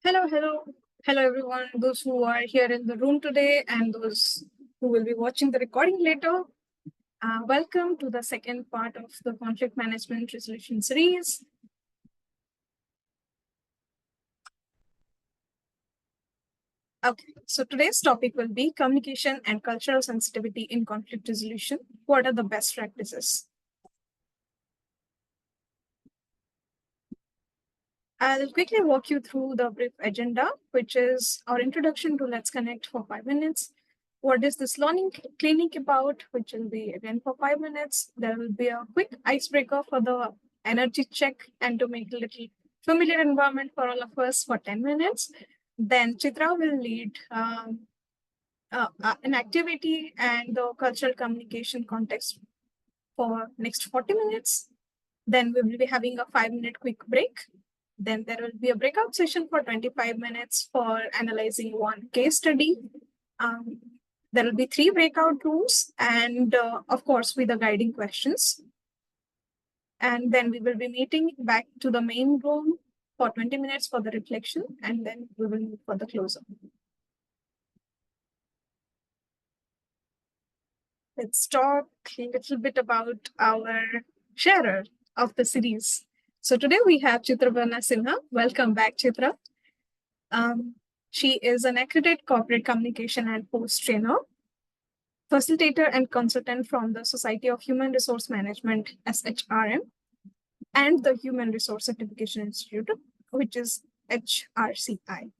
Hello, everyone. Those who are here in the room today and those who will be watching the recording later. Welcome to the second part of the conflict management resolution series. Okay, so today's topic will be communication and cultural sensitivity in conflict resolution. What are the best practices? I'll quickly walk you through the brief agenda, which is our introduction to Let's Connect for 5 minutes. What is this learning clinic about, which will be again for 5 minutes. There will be a quick icebreaker for the energy check and to make a little familiar environment for all of us for 10 minutes. Then Chitra will lead an activity and the cultural communication context for next 40 minutes. Then we will be having a 5-minute quick break. Then there will be a breakout session for 25 minutes for analyzing one case study. There will be 3 breakout rooms and of course with the guiding questions. And then we will be meeting back to the main room for 20 minutes for the reflection, and then we will move for the close-up. Let's talk a little bit about our sharer of the series. So today we have Chitra Sinha. Welcome back, Chitra. She is an accredited corporate communication and post trainer, facilitator and consultant from the Society of Human Resource Management, SHRM, and the Human Resource Certification Institute, which is HRCI.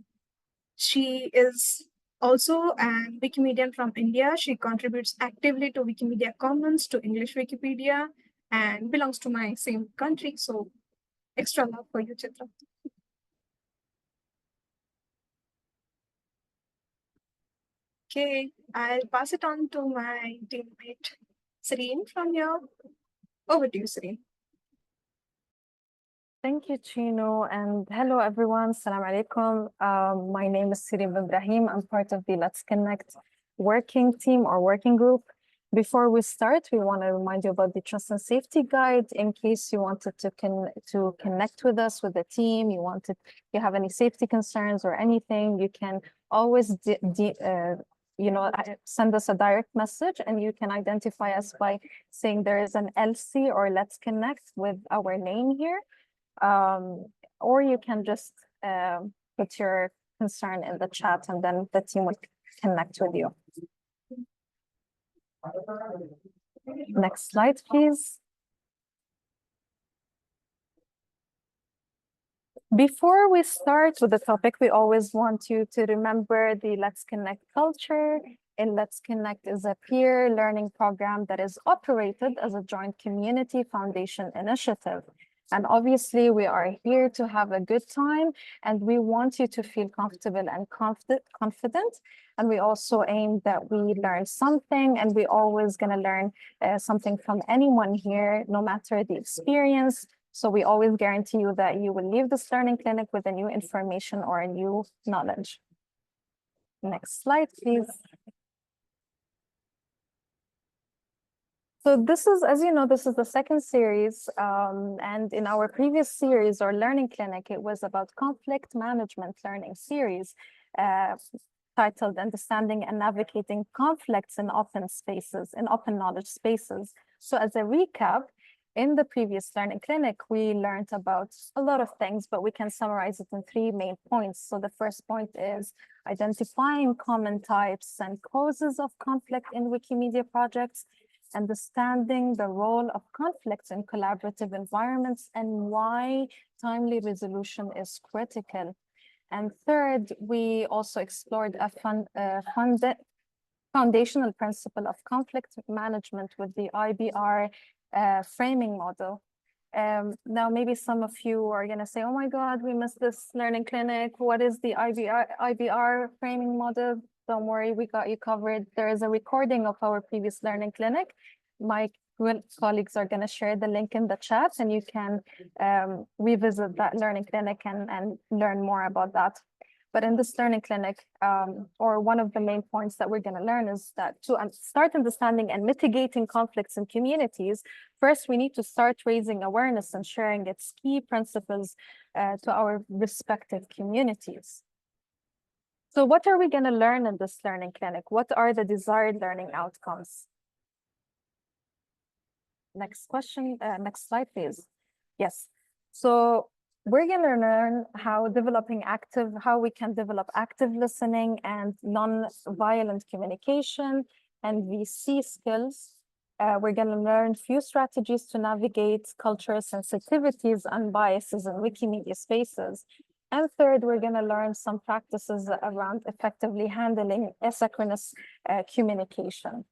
She is also a Wikimedian from India. She contributes actively to Wikimedia Commons, to English Wikipedia, and belongs to my same country. So extra love for you, Chitra. Okay, I'll pass it on to my teammate, Serene from here. Over to you, Serene. Thank you, Chino, and hello, everyone. Salam alaikum. My name is Sirim Ibrahim. I'm part of the Let's Connect working team or working group. Before we start, we want to remind you about the Trust and Safety Guide in case you wanted to connect with us, with the team, you have any safety concerns or anything, you can always send us a direct message and you can identify us by saying there is an LC or Let's Connect with our name here. Or you can just put your concern in the chat and then the team will connect with you. Next slide, please. Before we start with the topic, we always want you to remember the Let's Connect culture. And Let's Connect is a peer learning program that is operated as a joint community foundation initiative. And obviously, we are here to have a good time, and we want you to feel comfortable and confident. And we also aim that we learn something, and we're always going to learn something from anyone here, no matter the experience. So we always guarantee you that you will leave this learning clinic with a new information or a new knowledge. Next slide, please. So this is, as you know, this is the second series. And in our previous series or learning clinic, it was about conflict management learning series titled Understanding and Navigating Conflicts in Open Spaces, in Open Knowledge Spaces. So as a recap, in the previous learning clinic, we learned about a lot of things, but we can summarize it in 3 main points. So the first point is identifying common types and causes of conflict in Wikimedia projects, understanding the role of conflicts in collaborative environments and why timely resolution is critical. And third, we also explored a foundational principle of conflict management with the IBR framing model. Now, maybe some of you are going to say, oh my God, we missed this learning clinic. What is the IBR framing model? Don't worry, we got you covered. There is a recording of our previous learning clinic. My colleagues are going to share the link in the chat, and you can revisit that learning clinic and learn more about that. But in this learning clinic, or one of the main points that we're going to learn is that to start understanding and mitigating conflicts in communities, first we need to start raising awareness and sharing its key principles to our respective communities. So what are we going to learn in this learning clinic? What are the desired learning outcomes? Next question, next slide, please. Yes. So we're going to learn how we can develop active listening and non-violent communication and VC skills. We're going to learn few strategies to navigate cultural sensitivities and biases in Wikimedia spaces. And third, we're going to learn some practices around effectively handling asynchronous communication.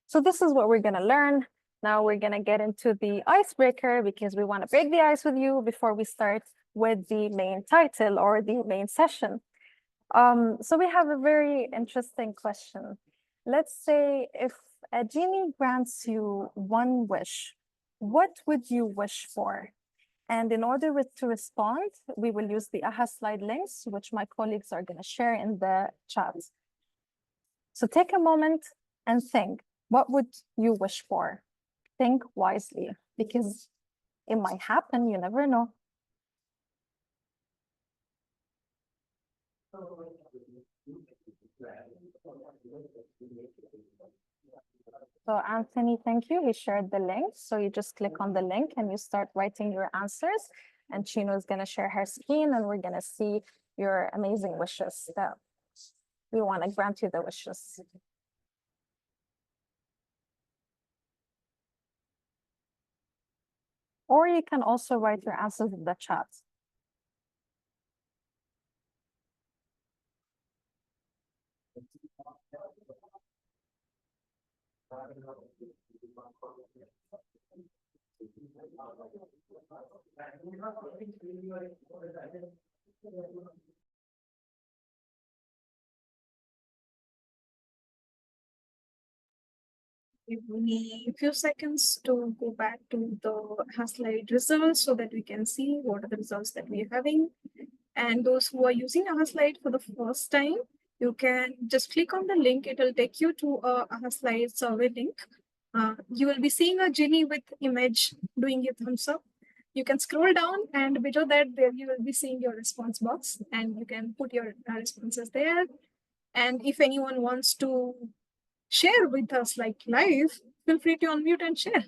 So this is what we're going to learn. Now we're going to get into the icebreaker because we want to break the ice with you before we start with the main title or the main session. So we have a very interesting question. Let's say if a genie grants you one wish, what would you wish for? And in order to respond, we will use the AHA slide links, which my colleagues are going to share in the chat. So take a moment and think, what would you wish for? Think wisely, because it might happen, you never know. So Anthony, thank you. We shared the link. So you just click on the link and you start writing your answers. And Chino is going to share her screen and we're going to see your amazing wishes that we want to grant you the wishes. Or you can also write your answers in the chat. Give me a few seconds to go back to the slide results so that we can see what are the results that we are having. And those who are using slide for the first time, you can just click on the link. It will take you to a slide survey link. You will be seeing a genie with image doing a thumbs up. You can scroll down and below that there you will be seeing your response box and you can put your responses there. And if anyone wants to share with us like live, feel free to unmute and share.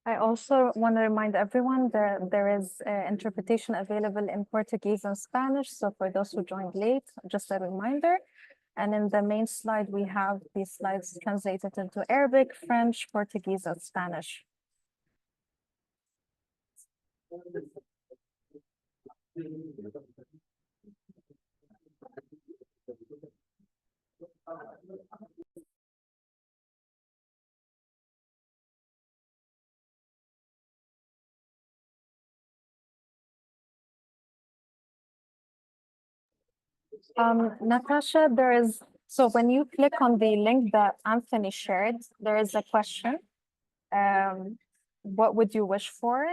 I also want to remind everyone that there is interpretation available in Portuguese and Spanish. So for those who joined late, just a reminder. And in the main slide, we have these slides translated into Arabic, French, Portuguese, and Spanish. Natasha, so when you click on the link that Anthony shared, there is a question. What would you wish for?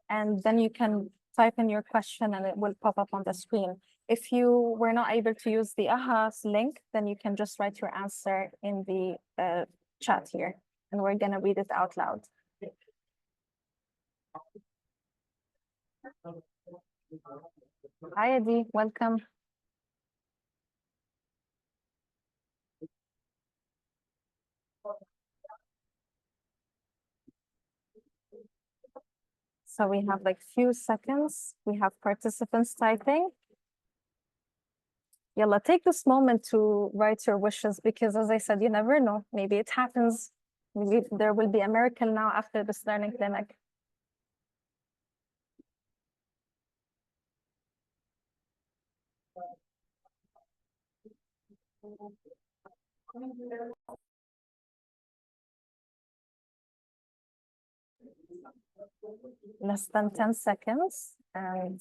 And then you can type in your question and it will pop up on the screen. If you were not able to use the AHA's link, then you can just write your answer in the chat here, and we're gonna read it out loud. Hi, Adi, welcome. So we have like few seconds. We have participants typing. Yalla, take this moment to write your wishes because as I said, you never know. Maybe it happens. Maybe there will be a miracle now after this learning clinic. Less than 10 seconds and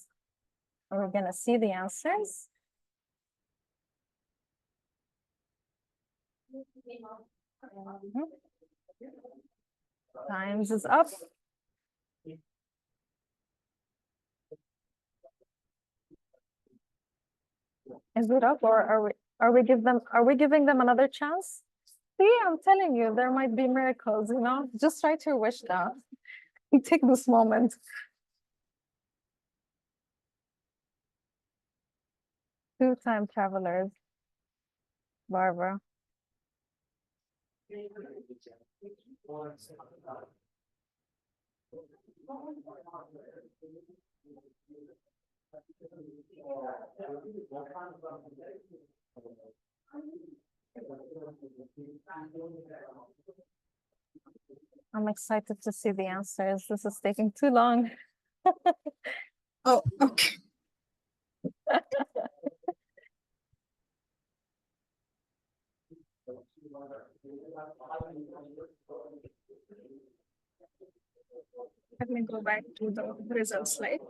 we're gonna see the answers. Times is up. Is it up, or are we giving them another chance? See, I'm telling you, there might be miracles, you know? Just write your wish down. Take this moment. Two time travelers, Barbara. I'm excited to see the answers. This is taking too long. Oh, okay. Let me go back to the results slide.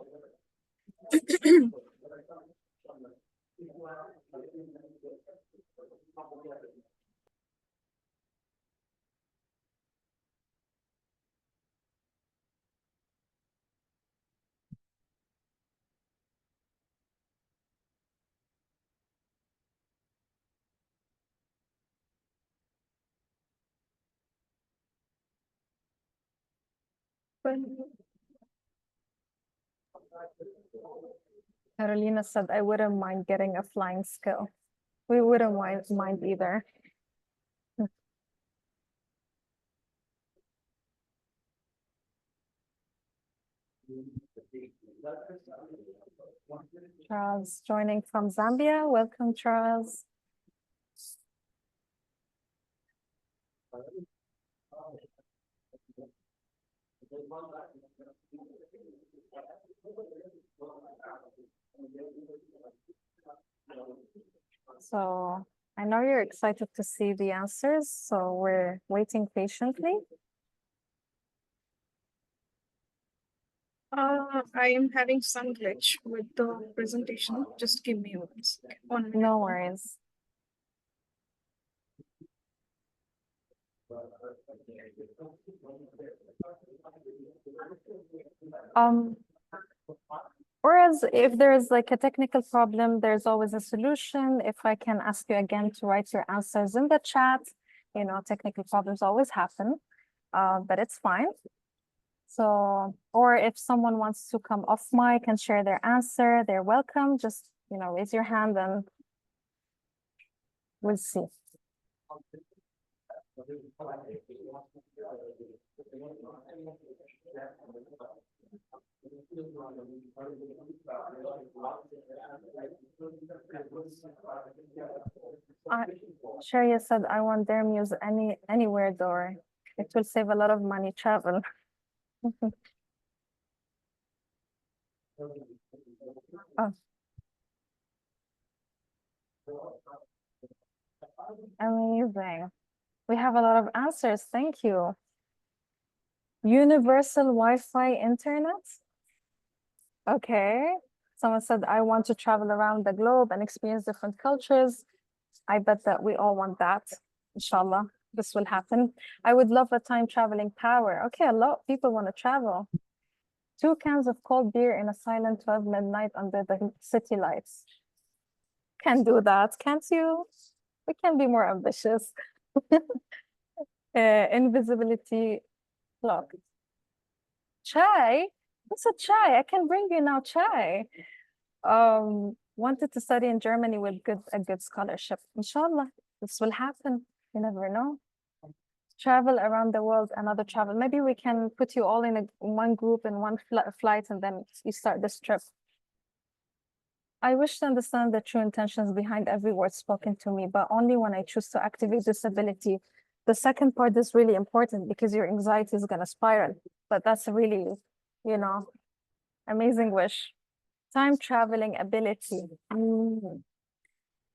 Carolina said, I wouldn't mind getting a flying skill. We wouldn't mind either. Charles joining from Zambia. Welcome, Charles. So I know you're excited to see the answers, so we're waiting patiently. I am having some glitch with the presentation. Just give me 1 second. 1 minute. No worries. Whereas if there's like a technical problem, there's always a solution. If I can ask you again to write your answers in the chat, you know, technical problems always happen, but it's fine. So, or if someone wants to come off mic and share their answer, they're welcome. Just, you know, raise your hand and we'll see. Sharia said, I want their music anywhere door. It will save a lot of money travel. Oh. Amazing. We have a lot of answers. Thank you. Universal Wi-Fi internet. Okay. Someone said, I want to travel around the globe and experience different cultures. I bet that we all want that. Inshallah, this will happen. I would love a time traveling power. Okay, a lot of people want to travel. 2 cans of cold beer in a silent 12 midnight under the city lights. Can do that, can't you? We can be more ambitious. Invisibility clock. Chai? What's a chai? I can bring you now chai. Wanted to study in Germany with a good scholarship. Inshallah, this will happen. You never know. Travel around the world, another travel. Maybe we can put you all in one group in one flight and then you start this trip. I wish to understand the true intentions behind every word spoken to me, but only when I choose to activate this ability. The second part is really important because your anxiety is going to spiral, but that's a really, you know, amazing wish. Time traveling ability.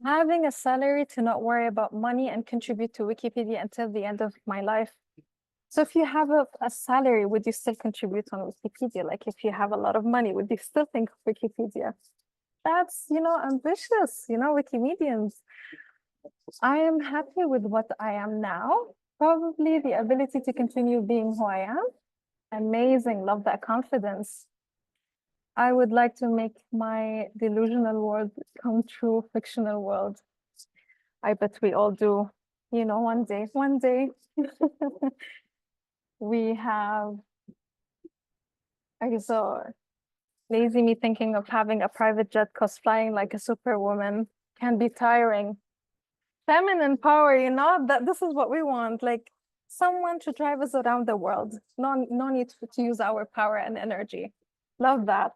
Having a salary to not worry about money and contribute to Wikipedia until the end of my life. So if you have a salary, would you still contribute on Wikipedia? Like if you have a lot of money, would you still think of Wikipedia? That's, you know, ambitious, you know, Wikimedians. I am happy with what I am now. Probably the ability to continue being who I am. Amazing. Love that confidence. I would like to make my delusional world come true, fictional world. I bet we all do. One day, one day. We have, okay, so lazy me thinking of having a private jet cause flying like a superwoman can be tiring. Feminine power, that this is what we want, like someone to drive us around the world. No need to use our power and energy. Love that.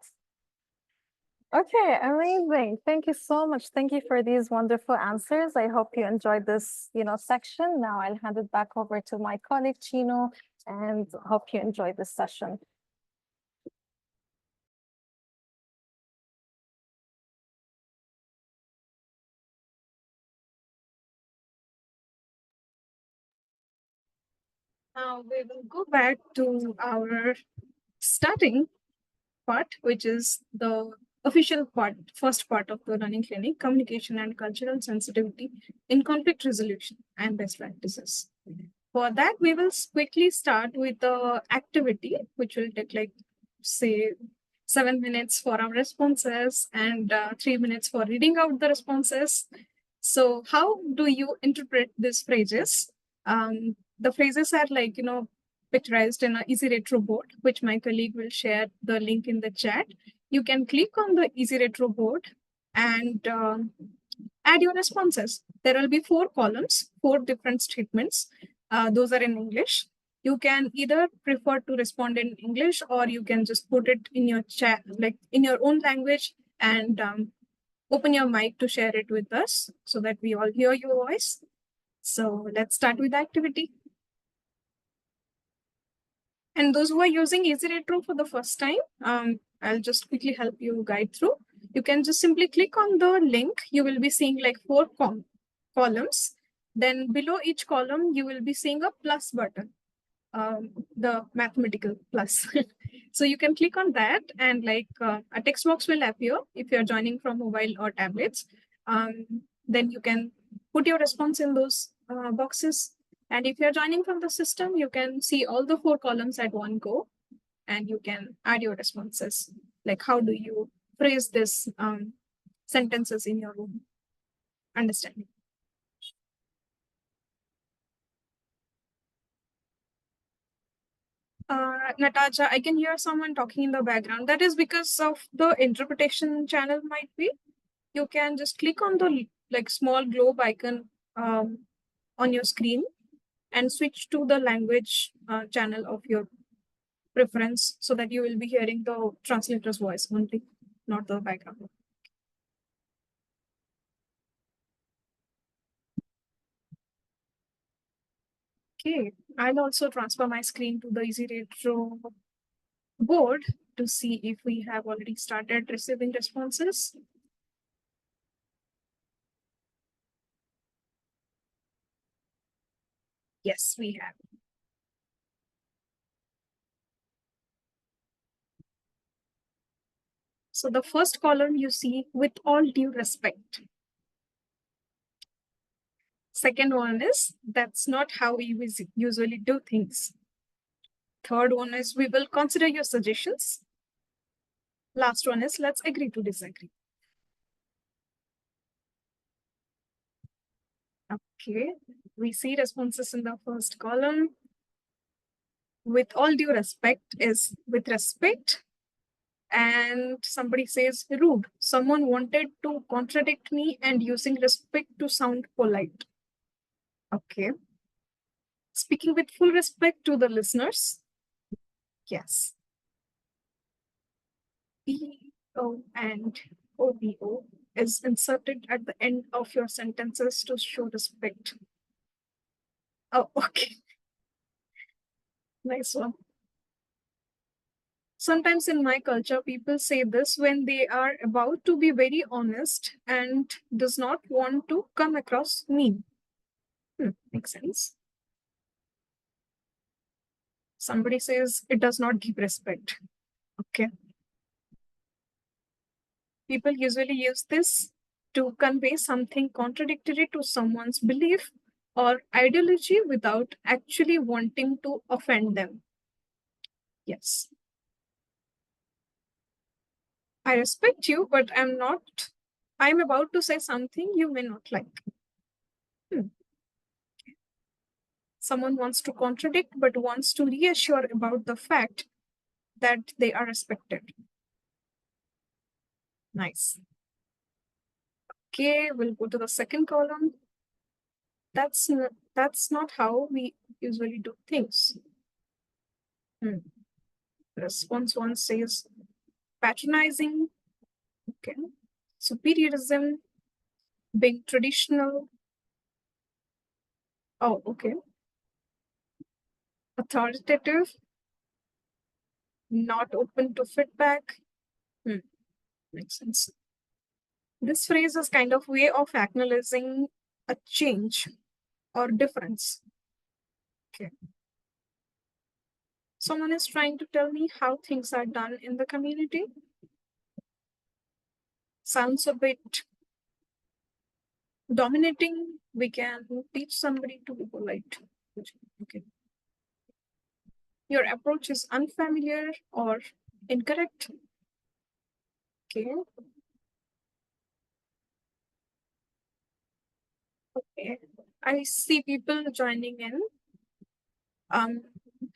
Okay, amazing. Thank you so much. Thank you for these wonderful answers. I hope you enjoyed this, section. Now I'll hand it back over to my colleague Chino and hope you enjoyed this session. Now we will go back to our starting part, which is the official part, first part of the running clinic, communication and cultural sensitivity in conflict resolution and best practices. For that, we will quickly start with the activity, which will take like, say, 7 minutes for our responses and 3 minutes for reading out the responses. So how do you interpret these phrases? The phrases are like, picturized in an easy retro board, which my colleague will share the link in the chat. You can click on the easy retro board and add your responses. There will be 4 columns, 4 different statements. Those are in English. You can either prefer to respond in English or you can just put it in your chat, like in your own language, and open your mic to share it with us so that we all hear your voice. So let's start with the activity. And those who are using Easy Retro for the first time, I'll just quickly help you guide through. You can just simply click on the link. You will be seeing like 4 columns. Then below each column, you will be seeing a plus button, the mathematical plus. So you can click on that and like a text box will appear if you're joining from mobile or tablets. Then you can put your response in those boxes. And if you're joining from the system, you can see all the 4 columns at one go and you can add your responses. Like how do you phrase this sentences in your own understanding? Natasha, I can hear someone talking in the background. That is because of the interpretation channel might be. You can just click on the like small globe icon on your screen and switch to the language channel of your preference so that you will be hearing the translator's voice only, not the background. Okay, I'll also transfer my screen to the Easy Retro board to see if we have already started receiving responses. Yes, we have. So the first column you see with all due respect. Second one is that's not how we usually do things. Third one is we will consider your suggestions. Last one is let's agree to disagree. Okay, we see responses in the first column. With all due respect is with respect. And somebody says rude. Someone wanted to contradict me and using respect to sound polite. Okay. Speaking with full respect to the listeners. Yes. PO and OBO is inserted at the end of your sentences to show respect. Oh, okay. Nice one. Sometimes in my culture, people say this when they are about to be very honest and does not want to come across mean. Makes sense. Somebody says it does not give respect. Okay. People usually use this to convey something contradictory to someone's belief or ideology without actually wanting to offend them. Yes. I respect you, but I'm about to say something you may not like. Hmm. Someone wants to contradict, but wants to reassure about the fact that they are respected. Nice. Okay, we'll go to the second column. That's not how we usually do things. Hmm. Response one says patronizing, okay, superiorism, being traditional. Oh, okay. Authoritative, not open to feedback. Hmm. Makes sense. This phrase is kind of way of acknowledging a change or difference. Okay. Someone is trying to tell me how things are done in the community. Sounds a bit dominating. We can teach somebody to be polite. Okay. Your approach is unfamiliar or incorrect. Okay. Okay. I see people joining in. Um,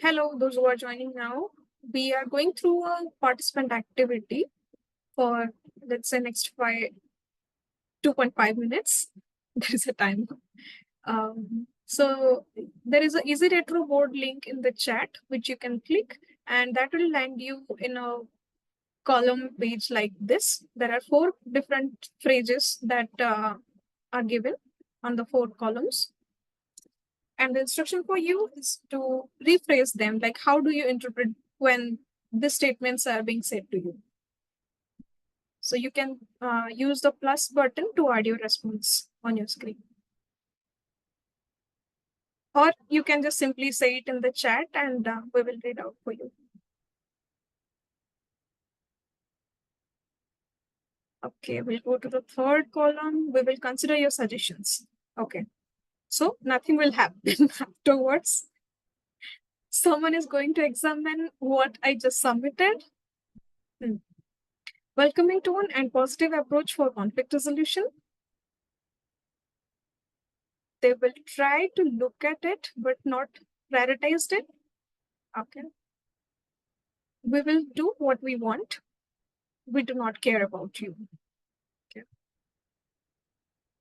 Hello, those who are joining now. We are going through a participant activity for, let's say, next 2.5 minutes. There is a time. So there is an easy retro board link in the chat, which you can click, and that will land you in a column page like this. There are 4 different phrases that are given on the 4 columns. And the instruction for you is to rephrase them, like how do you interpret when the statements are being said to you. So you can use the plus button to add your response on your screen. Or you can just simply say it in the chat and we will read out for you. Okay, we'll go to the third column. We will consider your suggestions. Okay, so nothing will happen afterwards. Someone is going to examine what I just submitted. Welcoming tone and positive approach for conflict resolution. They will try to look at it, but not prioritize it. Okay. We will do what we want. We do not care about you. Okay.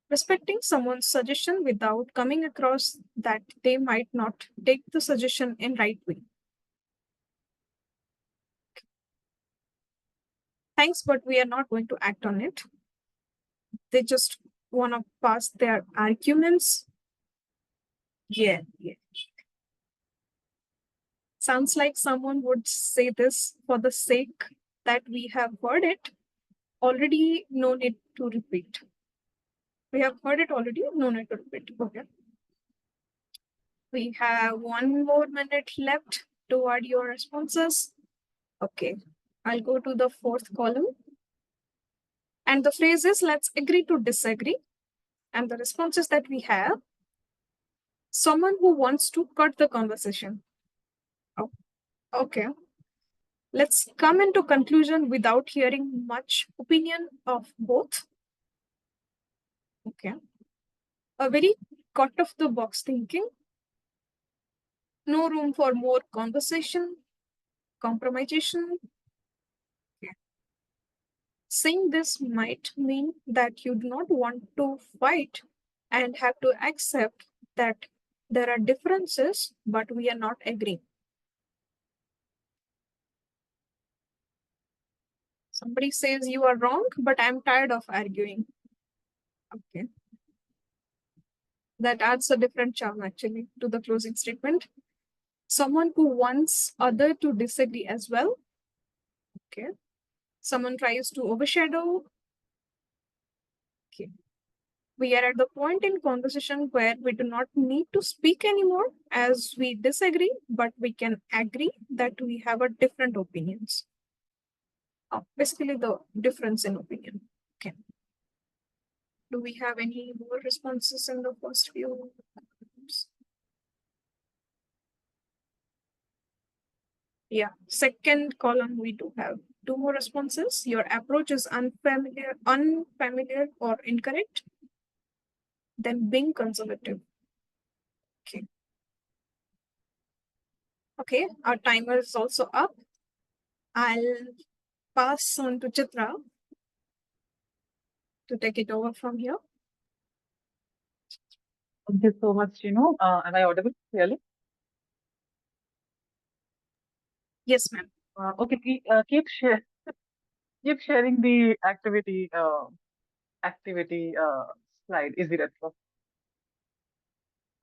Respecting someone's suggestion without coming across that they might not take the suggestion in right way. Thanks, but we are not going to act on it. They just want to pass their arguments. Yeah. Sounds like someone would say this for the sake that we have heard it already, no need to repeat. We have heard it already, no need to repeat. Okay. We have 1 more minute left to add your responses. Okay. I'll go to the 4th column. And the phrase is, let's agree to disagree. And the responses that we have, someone who wants to cut the conversation. Oh, okay. Let's come into conclusion without hearing much opinion of both. Okay. A very cut of the box thinking. No room for more conversation, compromisation. Okay. Saying this might mean that you do not want to fight and have to accept that there are differences, but we are not agreeing. Somebody says you are wrong, but I'm tired of arguing. Okay. That adds a different charm actually to the closing statement. Someone who wants other to disagree as well. Okay. Someone tries to overshadow. Okay. We are at the point in conversation where we do not need to speak anymore as we disagree, but we can agree that we have a different opinions. Basically the difference in opinion. Okay. Do we have any more responses in the first few? Yeah. Second column, we do have two more responses. Your approach is unfamiliar or incorrect. Then being conservative. Okay. Okay. Our timer is also up. I'll pass on to Chitra to take it over from here. Thank you so much, am I audible clearly? Yes, ma'am. Okay, keep sharing the activity slide. Is it at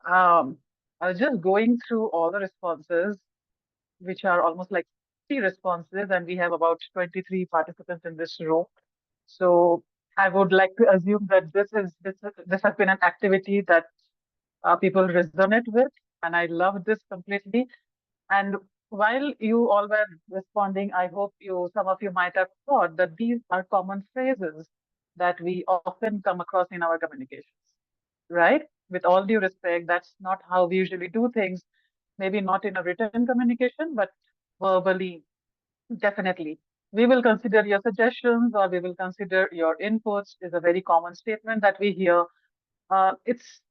Um, I was just going through all the responses, which are almost like 50 responses, and we have about 23 participants in this room. So I would like to assume that this has been an activity that people resonate with, and I love this completely. And while you all were responding, I hope some of you might have thought that these are common phrases that we often come across in our communications, right? With all due respect, that's not how we usually do things. Maybe not in a written communication, but verbally, definitely. We will consider your suggestions or we will consider your inputs is a very common statement that we hear. It's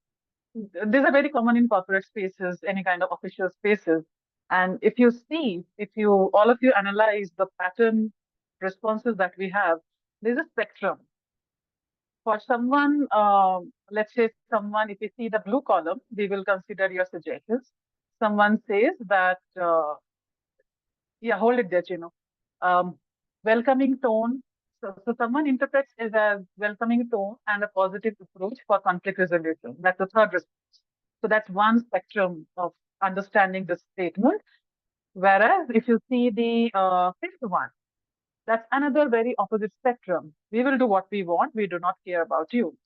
These are very common in corporate spaces, any kind of official spaces. And if you all of you analyze the pattern responses that we have, there's a spectrum. For someone, let's say someone, if you see the blue column, we will consider your suggestions. Someone says that, yeah, hold it there, welcoming tone. So someone interprets it as welcoming tone and a positive approach for conflict resolution. That's the third response. So that's one spectrum of understanding the statement. Whereas if you see the fifth one, that's another very opposite spectrum. We will do what we want. We do not care about you.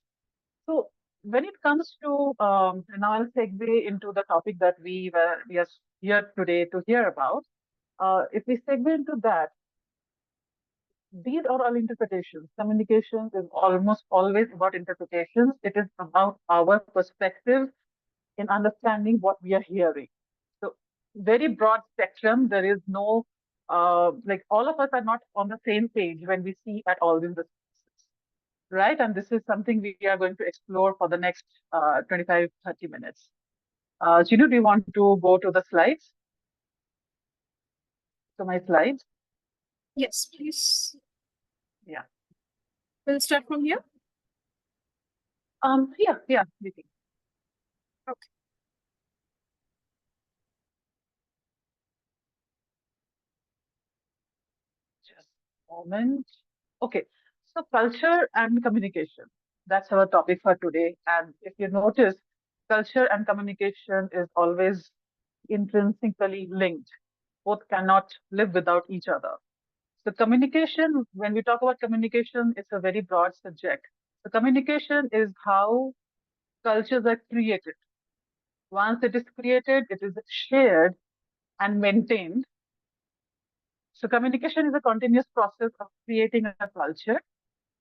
So when it comes to, now I'll segue into the topic that we are here today to hear about. If we segue into that, these are all interpretations. Communication is almost always about interpretations. It is about our perspective in understanding what we are hearing. So very broad spectrum. There is no like all of us are not on the same page when we see at all these responses, right? And this is something we are going to explore for the next 25, 30 minutes. Chinu, do you want to go to the slides? To my slides? Yes, please. Yeah. We'll start from here. Yeah, we can. Okay. Just a moment. Okay. So culture and communication. That's our topic for today. And if you notice, culture and communication is always intrinsically linked. Both cannot live without each other. So communication, when we talk about communication, it's a very broad subject. So communication is how cultures are created. Once it is created, it is shared and maintained. So communication is a continuous process of creating a culture.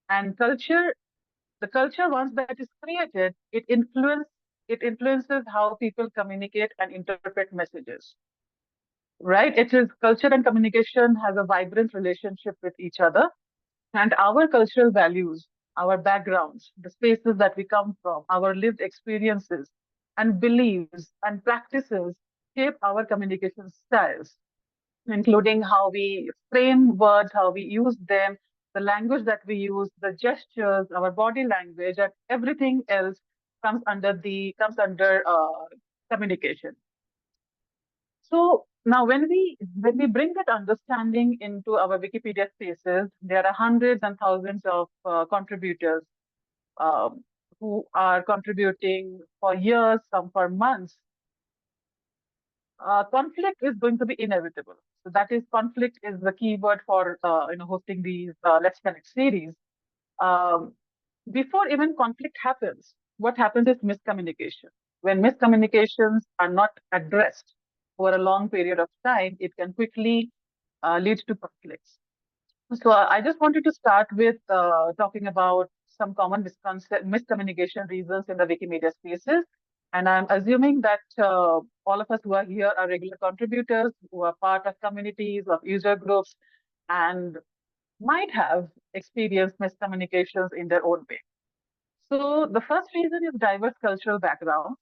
And the culture once that is created, it influences how people communicate and interpret messages. Right? It is culture and communication has a vibrant relationship with each other. And our cultural values, our backgrounds, the spaces that we come from, our lived experiences and beliefs and practices shape our communication styles, including how we frame words, how we use them, the language that we use, the gestures, our body language, and everything else comes under communication. So now, when we bring that understanding into our Wikipedia spaces, there are hundreds and thousands of contributors um, who are contributing for years, some for months. Conflict is going to be inevitable. So that is conflict is the key word for hosting these Let's Connect series. Um, Before even conflict happens, what happens is miscommunication. When miscommunications are not addressed over a long period of time, it can quickly lead to conflicts. So I just wanted to start with talking about some common miscommunication reasons in the Wikimedia spaces. And I'm assuming that all of us who are here are regular contributors, who are part of communities, of user groups, and might have experienced miscommunications in their own way. So the first reason is diverse cultural background.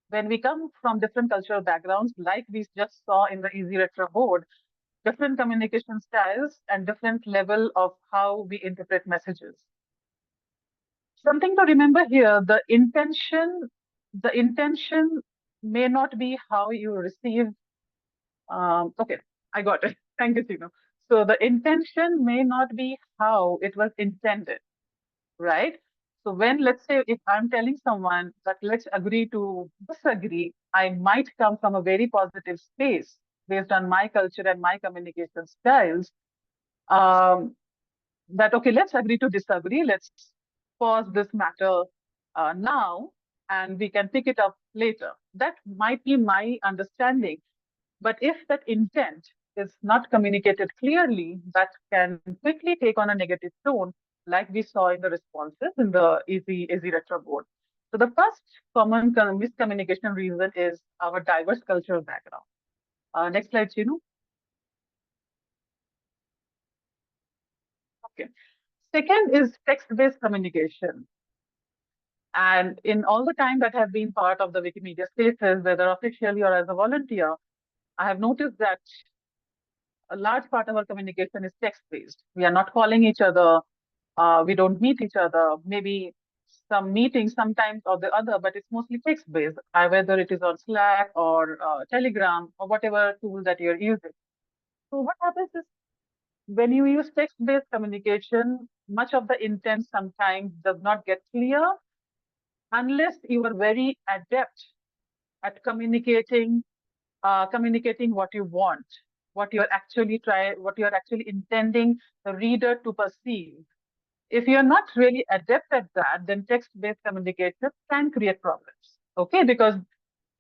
When we come from different cultural backgrounds, like we just saw in the Easy Retro board, different communication styles and different level of how we interpret messages. Something to remember here, the intention may not be how you receive. Okay, I got it. Thank you, Tino. So the intention may not be how it was intended, right? So when, let's say, if I'm telling someone that let's agree to disagree, I might come from a very positive space based on my culture and my communication styles. Um, that okay, let's agree to disagree. Let's pause this matter now, and we can pick it up later. That might be my understanding. But if that intent is not communicated clearly, that can quickly take on a negative tone, like we saw in the responses in the Easy Retro board. So the first common miscommunication reason is our diverse cultural background. Next slide, Chinu. Okay. Second is text-based communication. And in all the time that I've been part of the Wikimedia spaces, whether officially or as a volunteer, I have noticed that a large part of our communication is text-based. We are not calling each other. We don't meet each other. Maybe some meetings sometimes or the other, but it's mostly text-based, whether it is on Slack or Telegram or whatever tool that you're using. So what happens is when you use text-based communication, much of the intent sometimes does not get clear unless you are very adept at communicating what you want, what you're actually intending the reader to perceive. If you're not really adept at that, then text-based communication can create problems. Okay, because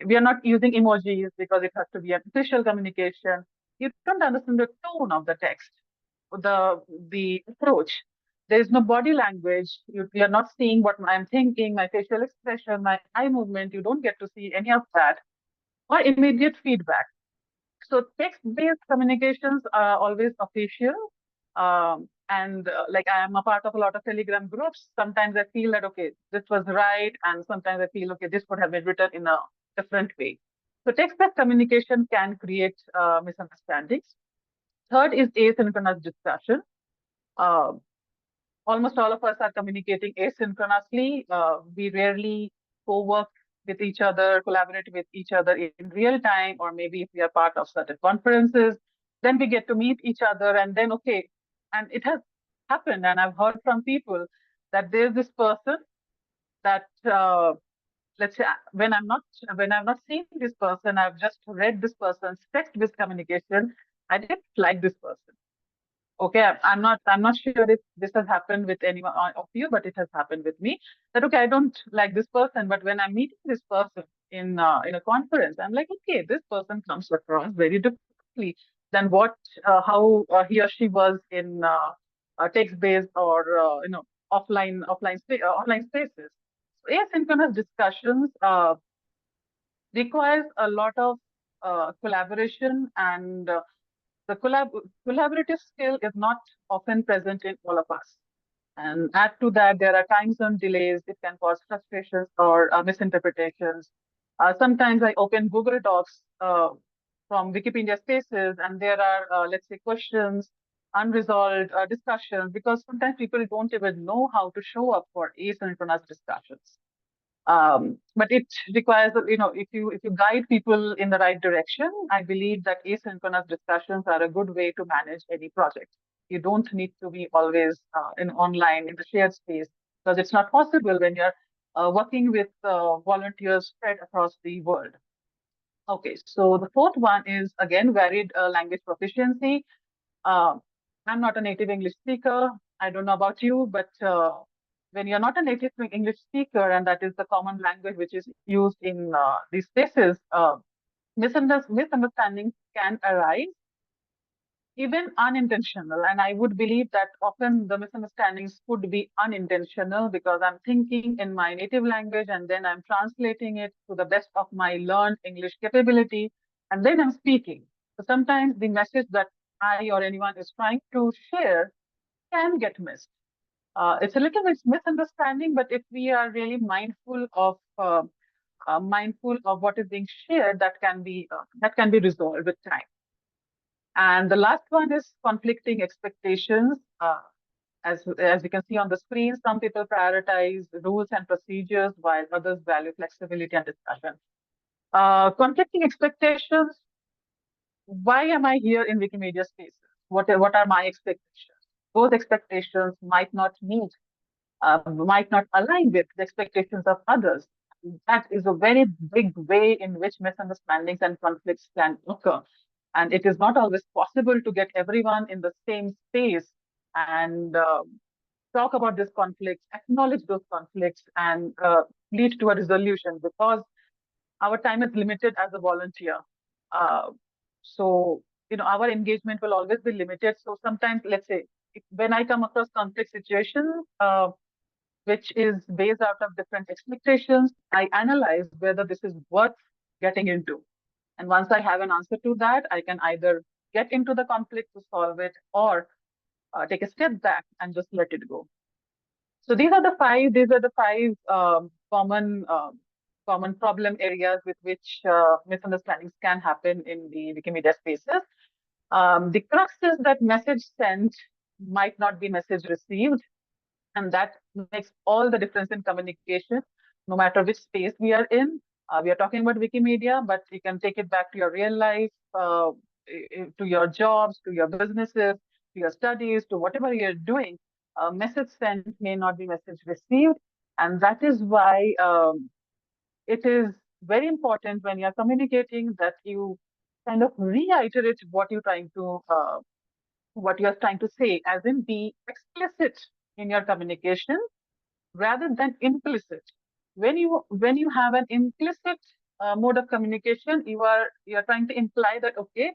we are not using emojis because it has to be an official communication. You don't understand the tone of the text, the approach. There is no body language. You are not seeing what I'm thinking, my facial expression, my eye movement. You don't get to see any of that or immediate feedback. So text-based communications are always official. And like I am a part of a lot of Telegram groups. Sometimes I feel that, okay, this was right. And sometimes I feel, okay, this would have been written in a different way. So text-based communication can create misunderstandings. Third is asynchronous discussion. Uh, Almost all of us are communicating asynchronously. We rarely co-work with each other, collaborate with each other in real time, or maybe if we are part of certain conferences, then we get to meet each other, and then okay, and it has happened, and I've heard from people that there's this person that let's say when I've not seen this person, I've just read this person's text-based communication. I didn't like this person. Okay, I'm not sure if this has happened with anyone of you, but it has happened with me. That okay, I don't like this person, but when I'm meeting this person in a conference, I'm like, okay, this person comes across very differently than what how he or she was in text-based or offline spaces. So asynchronous discussions requires a lot of collaboration and the collaborative skill is not often present in all of us. And add to that, there are time zone delays. It can cause frustrations or misinterpretations. Sometimes I open Google Docs from Wikipedia spaces, and there are, let's say, questions, unresolved discussions, because sometimes people don't even know how to show up for asynchronous discussions. But it requires, if you guide people in the right direction, I believe that asynchronous discussions are a good way to manage any project. You don't need to be always in online in the shared space because it's not possible when you're working with volunteers spread across the world. Okay, so the fourth one is again varied language proficiency. Uh, I'm not a native English speaker. I don't know about you, but when you're not a native English speaker, and that is the common language which is used in these spaces, misunderstandings can arise. even unintentional. And I would believe that often the misunderstandings could be unintentional because I'm thinking in my native language and then I'm translating it to the best of my learned English capability, and then I'm speaking. So sometimes the message that I or anyone is trying to share can get missed. It's a little bit misunderstanding, but if we are really mindful of what is being shared, that can be resolved with time. And the last one is conflicting expectations. As you can see on the screen, some people prioritize rules and procedures while others value flexibility and discussion. Conflicting expectations. Why am I here in Wikimedia spaces? What are my expectations? Those expectations might not align with the expectations of others. That is a very big way in which misunderstandings and conflicts can occur. And it is not always possible to get everyone in the same space and talk about these conflicts, acknowledge those conflicts, and lead to a resolution because our time is limited as a volunteer. Uh, so, our engagement will always be limited. So sometimes, let's say, when I come across conflict situations, which is based out of different expectations, I analyze whether this is worth getting into. And once I have an answer to that, I can either get into the conflict to solve it or take a step back and just let it go. So these are the five common problem areas with which misunderstandings can happen in the Wikimedia spaces. The crux is that message sent might not be message received, and that makes all the difference in communication, no matter which space we are in. We are talking about Wikimedia, but you can take it back to your real life, to your jobs, to your businesses, to your studies, to whatever you're doing. Message sent may not be message received, and that is why it is very important when you're communicating that you kind of reiterate what you're trying to say, as in be explicit in your communication rather than implicit. When you have an implicit mode of communication, you're trying to imply that, okay,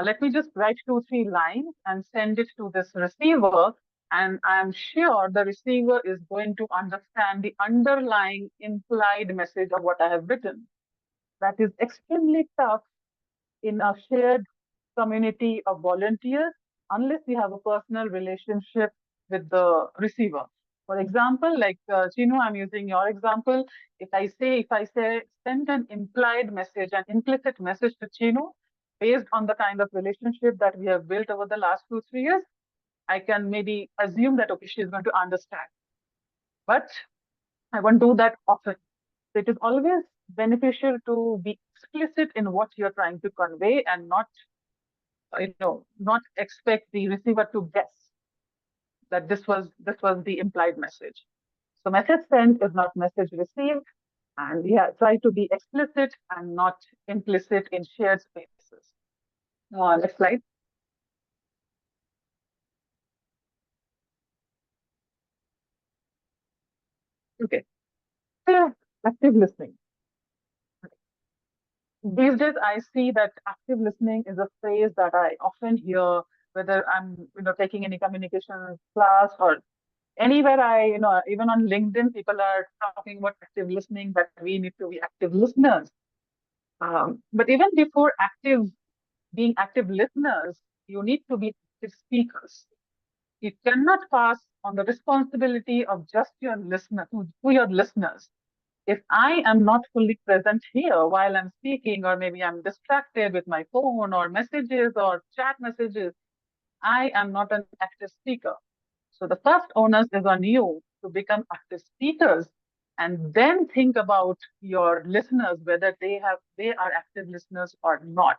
let me just write 2 3 lines and send it to this receiver, and I'm sure the receiver is going to understand the underlying implied message of what I have written. That is extremely tough in a shared community of volunteers unless we have a personal relationship with the receiver. For example, like Chino, I'm using your example. If I say send an implied message, an implicit message to Chino, based on the kind of relationship that we have built over the last 2 3 years, I can maybe assume that okay, she's going to understand. But I won't do that often. So it is always beneficial to be explicit in what you're trying to convey and not expect the receiver to guess that this was the implied message. So message sent is not message received, and yeah, try to be explicit and not implicit in shared spaces. Next slide. Okay. Yeah, active listening. These days, I see that active listening is a phrase that I often hear, whether I'm taking any communication class or anywhere even on LinkedIn, people are talking about active listening, that we need to be active listeners. But even before being active listeners, you need to be active speakers. You cannot pass on the responsibility of just your listener to your listeners. If I am not fully present here while I'm speaking, or maybe I'm distracted with my phone or messages or chat messages, I am not an active speaker. So the first onus is on you to become active speakers and then think about your listeners, whether they are active listeners or not.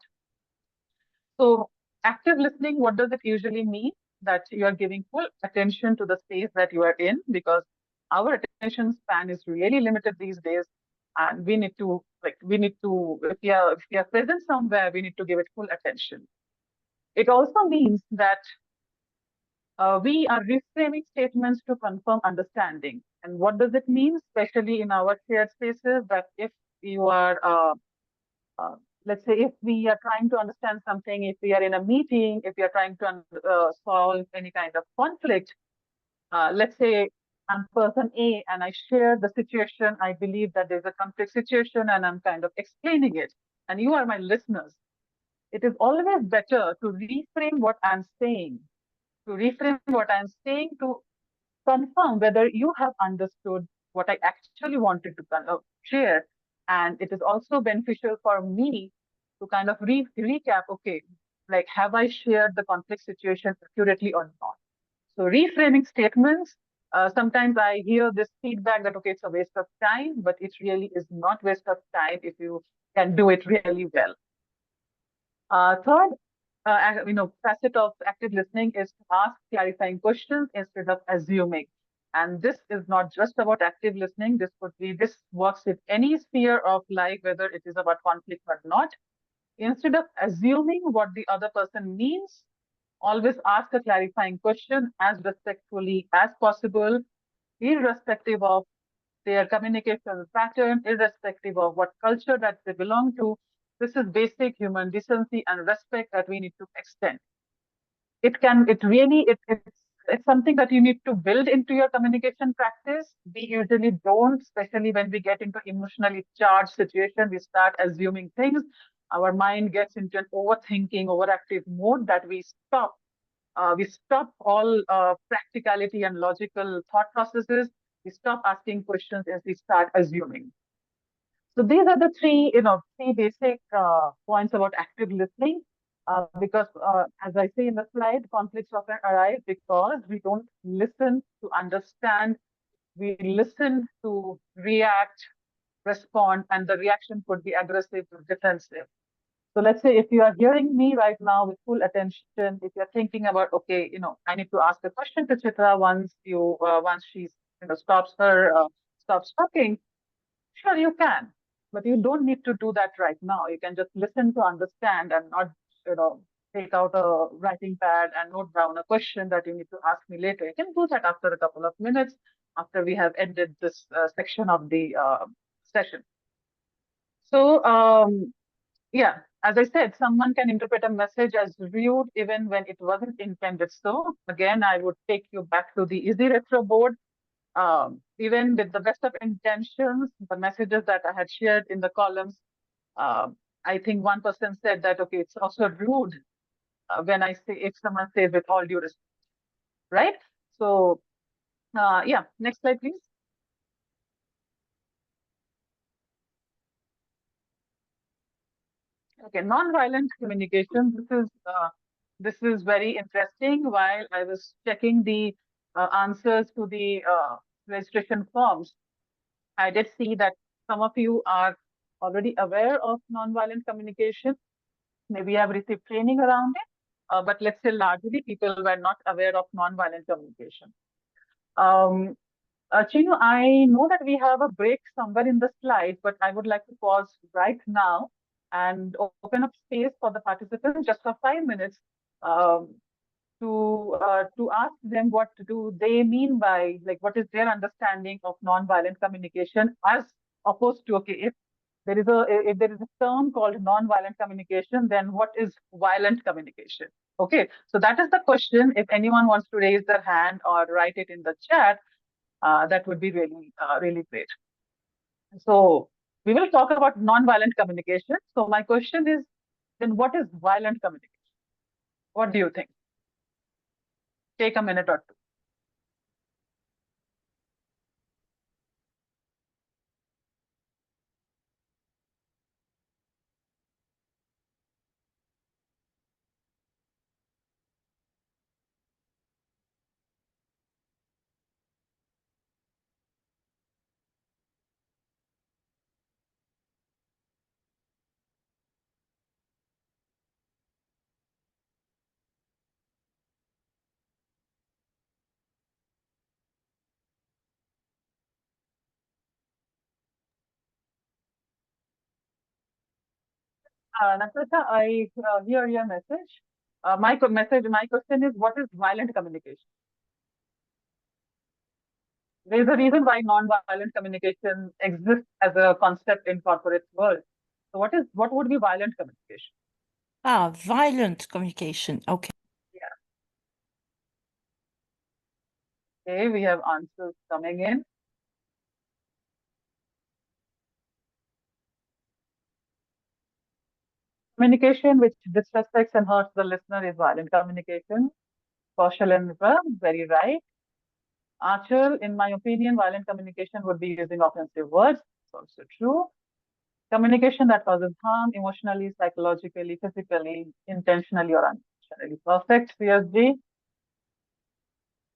So active listening, what does it usually mean? That you are giving full attention to the space that you are in, because our attention span is really limited these days. And if we are present somewhere, we need to give it full attention. It also means that we are reframing statements to confirm understanding. And what does it mean, especially in our shared spaces, that if you are let's say if we are trying to understand something, if we are in a meeting, if we are trying to solve any kind of conflict, let's say I'm person A and I share the situation. I believe that there's a complex situation and I'm kind of explaining it, and you are my listeners. It is always better to reframe what I'm saying, to confirm whether you have understood what I actually wanted to kind of share. And it is also beneficial for me to kind of recap, okay, like, have I shared the conflict situation accurately or not? So reframing statements, sometimes I hear this feedback that, okay, it's a waste of time, but it really is not waste of time if you can do it really well. Third, facet of active listening is to ask clarifying questions instead of assuming. And this is not just about active listening. This works with any sphere of life, whether it is about conflict or not. Instead of assuming what the other person means, always ask a clarifying question as respectfully as possible, irrespective of their communication pattern, irrespective of what culture that they belong to. This is basic human decency and respect that we need to extend. It's something that you need to build into your communication practice. We usually don't, especially when we get into emotionally charged situation, we start assuming things. Our mind gets into an overthinking, overactive mode that we stop all practicality and logical thought processes. We stop asking questions and we start assuming. So these are the three basic points about active listening. Because as I say in the slide, conflicts often arise because we don't listen to understand. We listen to react, respond, and the reaction could be aggressive or defensive. So let's say if you are hearing me right now with full attention, if you're thinking about, okay, I need to ask a question to Chitra once she's, stops talking, sure, you can, but you don't need to do that right now. You can just listen to understand and not, take out a writing pad and note down a question that you need to ask me later. You can do that after a couple of minutes after we have ended this section of the session. So, yeah, as I said, someone can interpret a message as rude even when it wasn't intended. So, again, I would take you back to the Easy Retro board. Even with the best of intentions, the messages that I had shared in the columns, I think one person said that, okay, it's also rude when I say, if someone says with all due respect, right? So, yeah, next slide, please. Okay, non-violent communication. This is very interesting. While I was checking the answers to the registration forms, I did see that some of you are already aware of non-violent communication. Maybe have received training around it, but let's say largely people were not aware of non-violent communication. Um, Chinu, I know that we have a break somewhere in the slide, but I would like to pause right now and open up space for the participants just for 5 minutes um, to ask them what do they mean by, like, what is their understanding of non-violent communication, as opposed to, okay, if there is a term called non-violent communication, then what is violent communication? Okay, so that is the question. If anyone wants to raise their hand or write it in the chat, that would be really great. So we will talk about non-violent communication. So my question is, then what is violent communication? What do you think? Take a minute or two. Natasha, I hear your message. My question is, what is violent communication? There is a reason why non-violent communication exists as a concept in corporate world. So what would be violent communication? Violent communication. Okay. Yeah. Okay, we have answers coming in. Communication which disrespects and hurts the listener is violent communication. Kaushal and Nipra, very right. Achal, in my opinion, violent communication would be using offensive words. It's also true. Communication that causes harm emotionally, psychologically, physically, intentionally, or unintentionally. Perfect, CSG.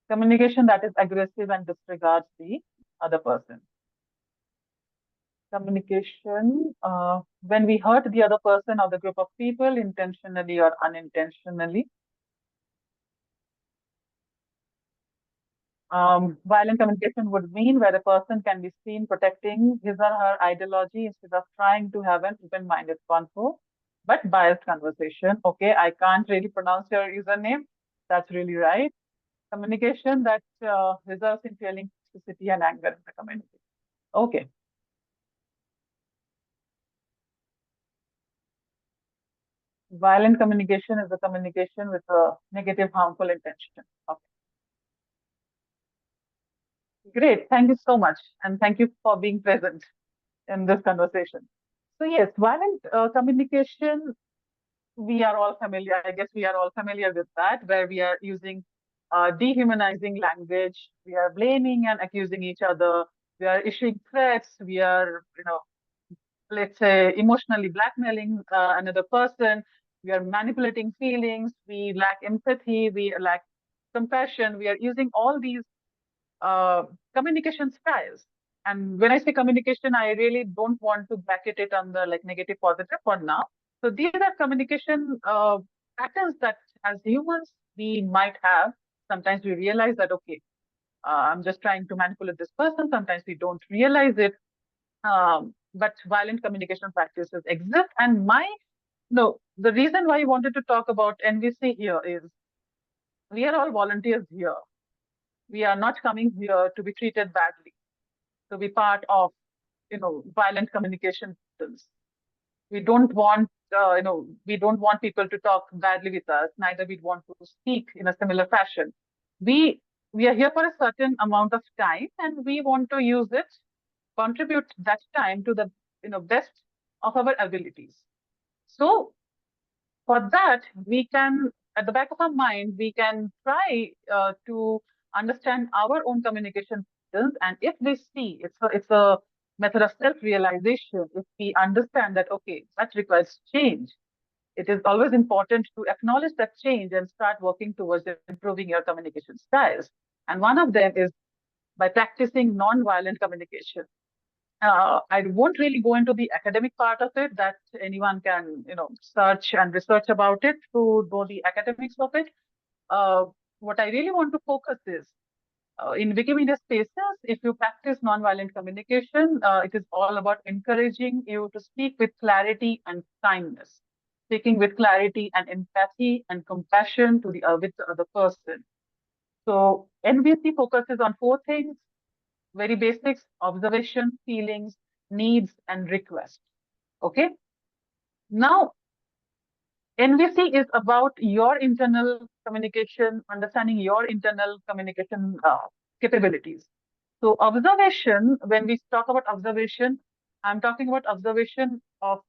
Communication that is aggressive and disregards the other person. Communication when we hurt the other person or the group of people intentionally or unintentionally. Violent communication would mean where the person can be seen protecting his or her ideology instead of trying to have an open-minded convo, but biased conversation. Okay, I can't really pronounce your username. That's really right. Communication that results in feeling toxicity and anger in the community. Okay. Violent communication is a communication with a negative, harmful intention. Okay. Great. Thank you so much. And thank you for being present in this conversation. So yes, violent communication, we are all familiar. I guess we are all familiar with that, where we are using dehumanizing language. We are blaming and accusing each other. We are issuing threats. We are, let's say, emotionally blackmailing another person. We are manipulating feelings. We lack empathy. We lack compassion. We are using all these uh, communication styles. And when I say communication, I really don't want to bracket it on the like negative positive for now. So these are communication patterns that as humans we might have. Sometimes we realize that, okay, I'm just trying to manipulate this person. Sometimes we don't realize it. But violent communication practices exist. And no, the reason why I wanted to talk about NVC here is we are all volunteers here. We are not coming here to be treated badly, to be part of, violent communication systems. We don't want, we don't want people to talk badly with us. Neither we want to speak in a similar fashion. We we are here for a certain amount of time, and we want to use it, contribute that time to the best of our abilities. So for that, we can, at the back of our mind, we can try to understand our own communication patterns. And if we see it's a method of self-realization, if we understand that, okay, that requires change, it is always important to acknowledge that change and start working towards improving your communication styles. And one of them is by practicing non-violent communication. I won't really go into the academic part of it, that anyone can, search and research about it to know the academics of it. Uh, what I really want to focus is in Wikimedia spaces, if you practice nonviolent communication, it is all about encouraging you to speak with clarity and kindness, speaking with clarity and empathy and compassion to with the other person. So NVC focuses on four things: very basics: observation, feelings, needs, and requests. Okay. Now, NVC is about your internal communication, understanding your internal communication capabilities. So, observation, when we talk about observation, I'm talking about observation of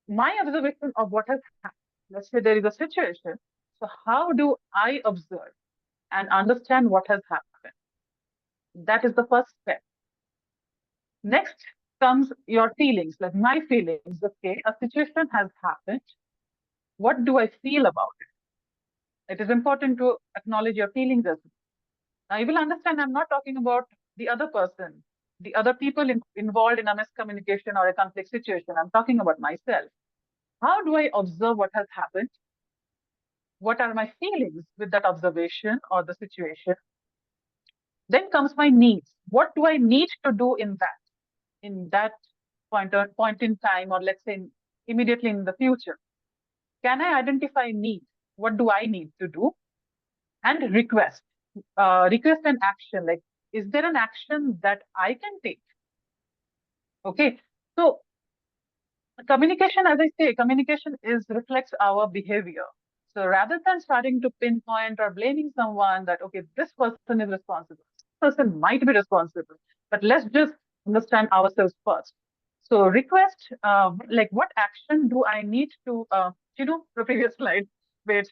my observation of what has happened. Let's say there is a situation. So, how do I observe and understand what has happened? That is the first step. Next comes your feelings, like my feelings. Okay, a situation has happened. What do I feel about it? It is important to acknowledge your feelings as well. Now, you will understand I'm not talking about the other person, the other people involved in a miscommunication or a conflict situation. I'm talking about myself. How do I observe what has happened? What are my feelings with that observation or the situation? Then comes my needs. What do I need to do in that point in time, or let's say immediately in the future? Can I identify needs? What do I need to do? And request an action. Like, is there an action that I can take? Okay. So Communication, as I say, communication is reflects our behavior. So rather than starting to pinpoint or blaming someone that, okay, this person is responsible, this person might be responsible, but let's just understand ourselves first. So request, like what action do I need to, the previous slide, wait.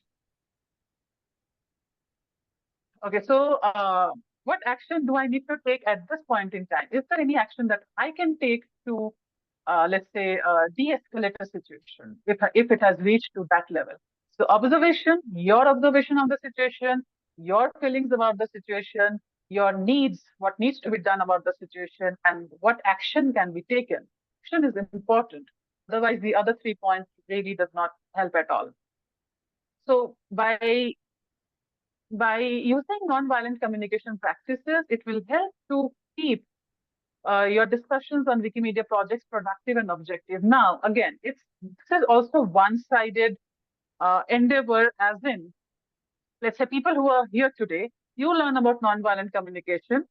Okay, so what action do I need to take at this point in time? Is there any action that I can take to let's say, de-escalate a situation if it has reached to that level. So observation, your observation of the situation, your feelings about the situation, your needs, what needs to be done about the situation, and what action can be taken. Action is important. Otherwise, the other 3 points really does not help at all. So by using non-violent communication practices, it will help to keep your discussions on Wikimedia projects productive and objective. Now, again, this is also one-sided endeavor, as in, let's say people who are here today, you learn about nonviolent communication,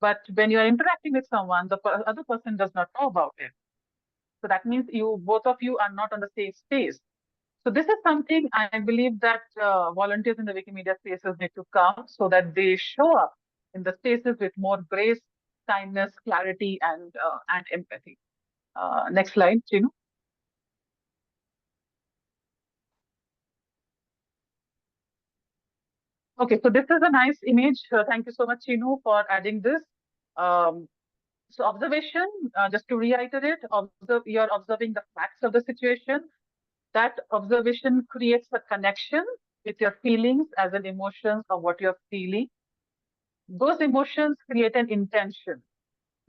but when you are interacting with someone, the other person does not know about it. So that means both of you are not on the same space. So this is something I believe that volunteers in the Wikimedia spaces need to come so that they show up in the spaces with more grace, kindness, clarity, and empathy. Next slide, Chinu. Okay, so this is a nice image. Thank you so much, Chinu, for adding this. Um, so observation, just to reiterate, you're observing the facts of the situation. That observation creates a connection with your feelings as an emotions of what you're feeling. Those emotions create an intention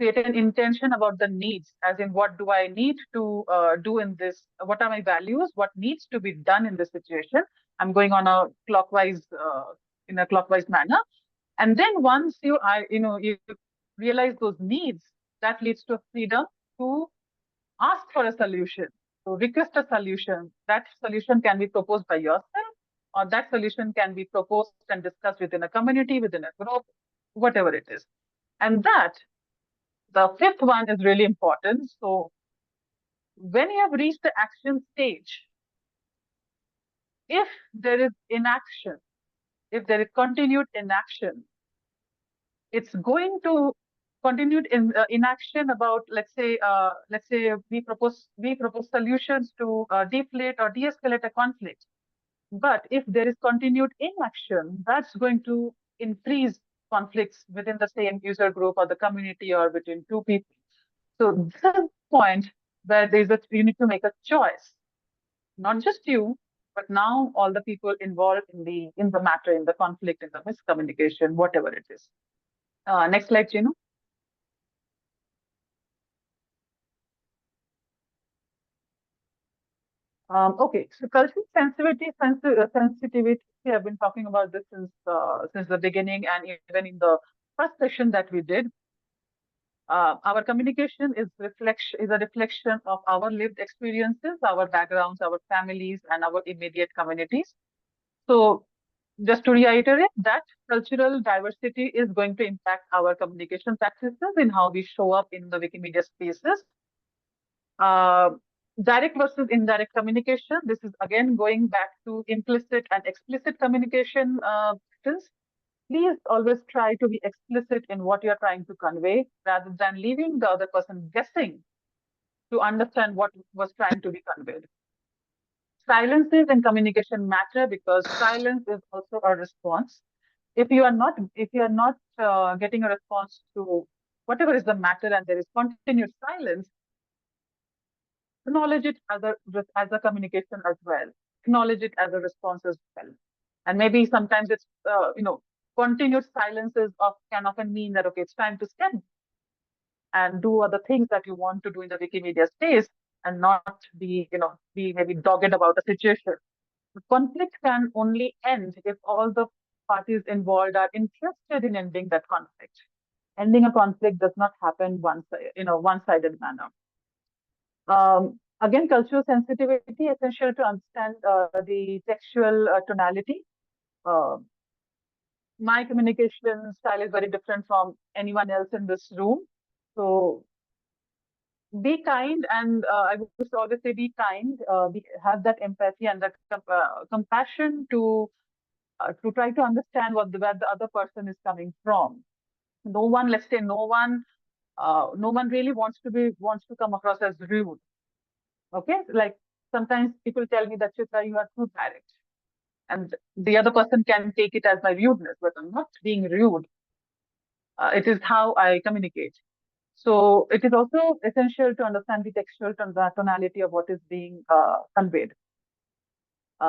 about the needs, as in what do I need to do in this, what are my values, what needs to be done in this situation. I'm going on a clockwise, in a clockwise manner. And then once you realize those needs, that leads to freedom to ask for a solution, to request a solution. That solution can be proposed by yourself, or that solution can be proposed and discussed within a community, within a group, whatever it is. And the fifth one is really important. So when you have reached the action stage, if there is inaction, if there is continued inaction, it's going to continued inaction about, let's say we propose solutions to deflate or de-escalate a conflict. But if there is continued inaction, that's going to increase conflicts within the same user group or the community or between two people. So this is the point where you need to make a choice, not just you, but now all the people involved in the matter, in the conflict, in the miscommunication, whatever it is. Next slide, Chinu. Okay, so cultural sensitivity. We have been talking about this since the beginning, and even in the first session that we did. Our communication is a reflection of our lived experiences, our backgrounds, our families, and our immediate communities. So, just to reiterate, that cultural diversity is going to impact our communication practices in how we show up in the Wikimedia spaces. Uh, Direct versus indirect communication. This is again going back to implicit and explicit communication. Please always try to be explicit in what you're trying to convey rather than leaving the other person guessing to understand what was trying to be conveyed. Silences in communication matter because silence is also a response. If you are not getting a response to whatever is the matter and there is continued silence, acknowledge it as a communication as well. Acknowledge it as a response as well. And maybe sometimes it's continued silences can often mean that okay, it's time to step and do other things that you want to do in the Wikimedia space and not be maybe dogged about a situation. The conflict can only end if all the parties involved are interested in ending that conflict. Ending a conflict does not happen one-sided manner. Again, cultural sensitivity essential to understand the textual tonality. Uh, my communication style is very different from anyone else in this room. So be kind, and I would always say be kind, have that empathy and that compassion to try to understand where the other person is coming from. No one, let's say, no one really wants to come across as rude. Okay, like sometimes people tell me that Chitra, you are too direct, and the other person can take it as my rudeness, but I'm not being rude. It is how I communicate. So it is also essential to understand the textual tonality of what is being conveyed.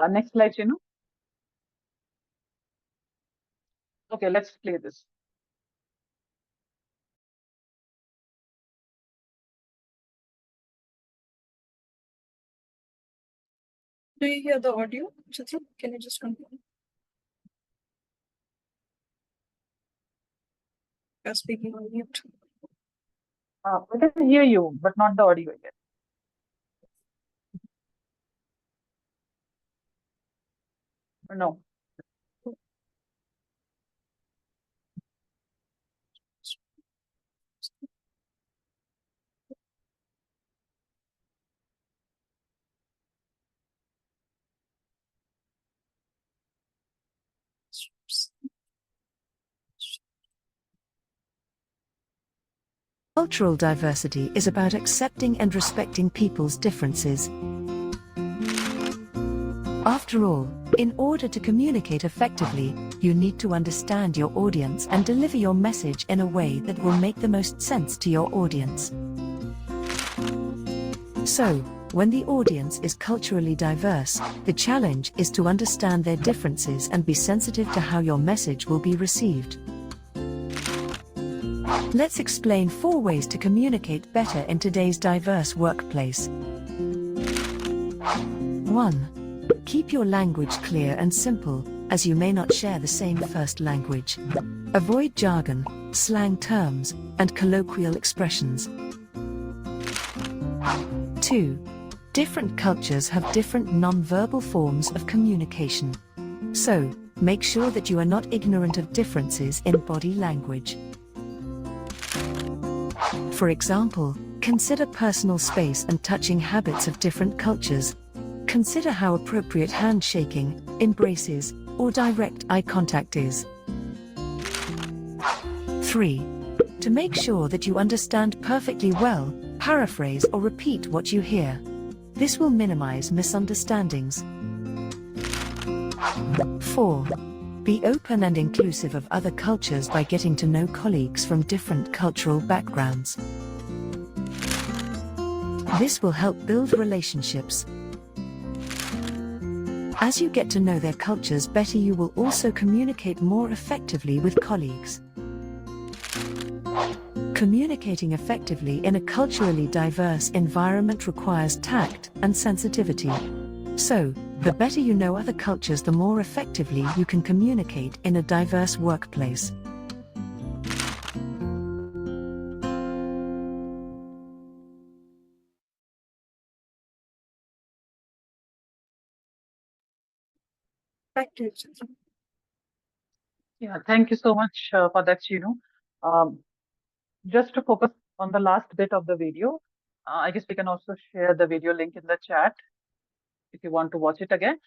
Next slide, Chinu. Okay, let's play this. Do you hear the audio, Chitra? Can you just confirm? You're speaking on mute. I can hear you, but not the audio yet. No. Cultural diversity is about accepting and respecting people's differences. After all, in order to communicate effectively, you need to understand your audience and deliver your message in a way that will make the most sense to your audience. So, when the audience is culturally diverse, the challenge is to understand their differences and be sensitive to how your message will be received. Let's explain 4 ways to communicate better in today's diverse workplace. 1. Keep your language clear and simple, as you may not share the same first language. Avoid jargon, slang terms, and colloquial expressions. 2. Different cultures have different non-verbal forms of communication. So, make sure that you are not ignorant of differences in body language. For example, consider personal space and touching habits of different cultures. Consider how appropriate handshaking, embraces, or direct eye contact is. 3. To make sure that you understand perfectly well, paraphrase or repeat what you hear. This will minimize misunderstandings. 4. Be open and inclusive of other cultures by getting to know colleagues from different cultural backgrounds. This will help build relationships. As you get to know their cultures better, you will also communicate more effectively with colleagues. Communicating effectively in a culturally diverse environment requires tact and sensitivity. So, the better you know other cultures, the more effectively you can communicate in a diverse workplace. Back to you, Chitra. Yeah, thank you so much for that, Chinu. Um, just to focus on the last bit of the video, I guess we can also share the video link in the chat if you want to watch it again.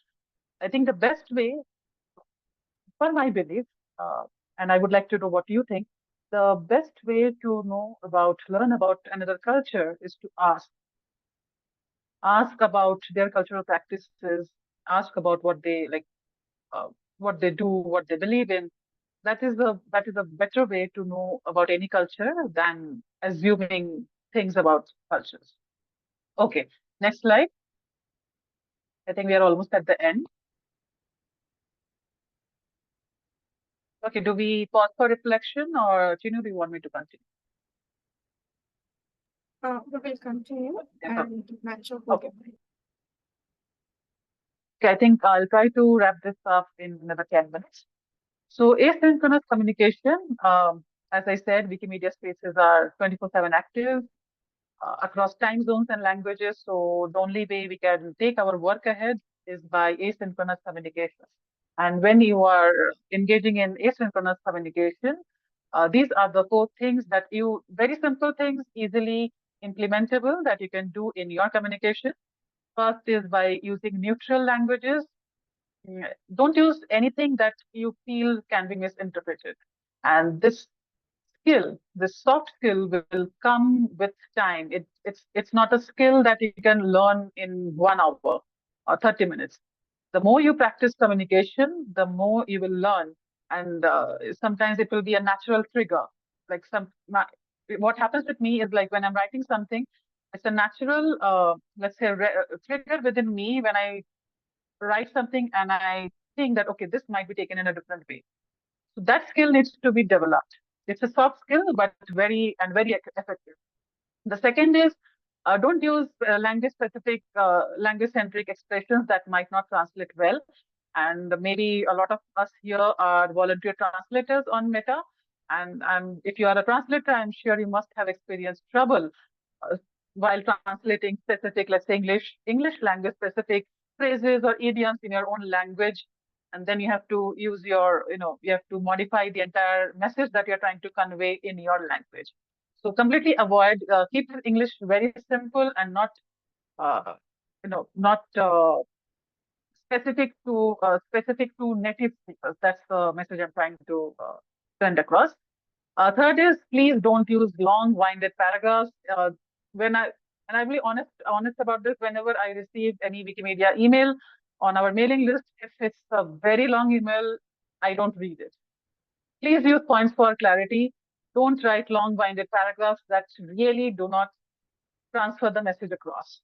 I think the best way, for my belief, uh, and I would like to know what you think, the best way to learn about another culture is to ask about their cultural practices, ask about what they like, uh, what they do, what they believe in. That is a better way to know about any culture than assuming things about cultures. Okay, next slide. I think we are almost at the end. Okay, do we pause for reflection, or Chinu, do you want me to continue? We will continue Yes, and match up okay. with Okay, I think I'll try to wrap this up in another 10 minutes. So asynchronous communication, as I said, Wikimedia spaces are 24/7 active across time zones and languages. So the only way we can take our work ahead is by asynchronous communication. And when you are engaging in asynchronous communication, these are the 4 things that very simple things, easily implementable that you can do in your communication. First is by using neutral languages. Don't use anything that you feel can be misinterpreted. And this skill, this soft skill will come with time. It's not a skill that you can learn in 1 hour or 30 minutes. The more you practice communication, the more you will learn. And sometimes it will be a natural trigger. Like what happens with me is like when I'm writing something, it's a natural, let's say, trigger within me when I write something and I think that, okay, this might be taken in a different way. So that skill needs to be developed. It's a soft skill, but very effective. The second is don't use language-specific, language-centric expressions that might not translate well. And maybe a lot of us here are volunteer translators on Meta. And if you are a translator, I'm sure you must have experienced trouble uh, while translating specific, let's say English language specific phrases or idioms in your own language. And then you have to use you have to modify the entire message that you're trying to convey in your language. So completely avoid, keep English very simple and not, uh, not specific to native speakers. That's the message I'm trying to send across. Third is please don't use long winded paragraphs. When I and I'm really honest about this. Whenever I receive any Wikimedia email on our mailing list, if it's a very long email, I don't read it. Please use points for clarity. Don't write long winded paragraphs that really do not transfer the message across.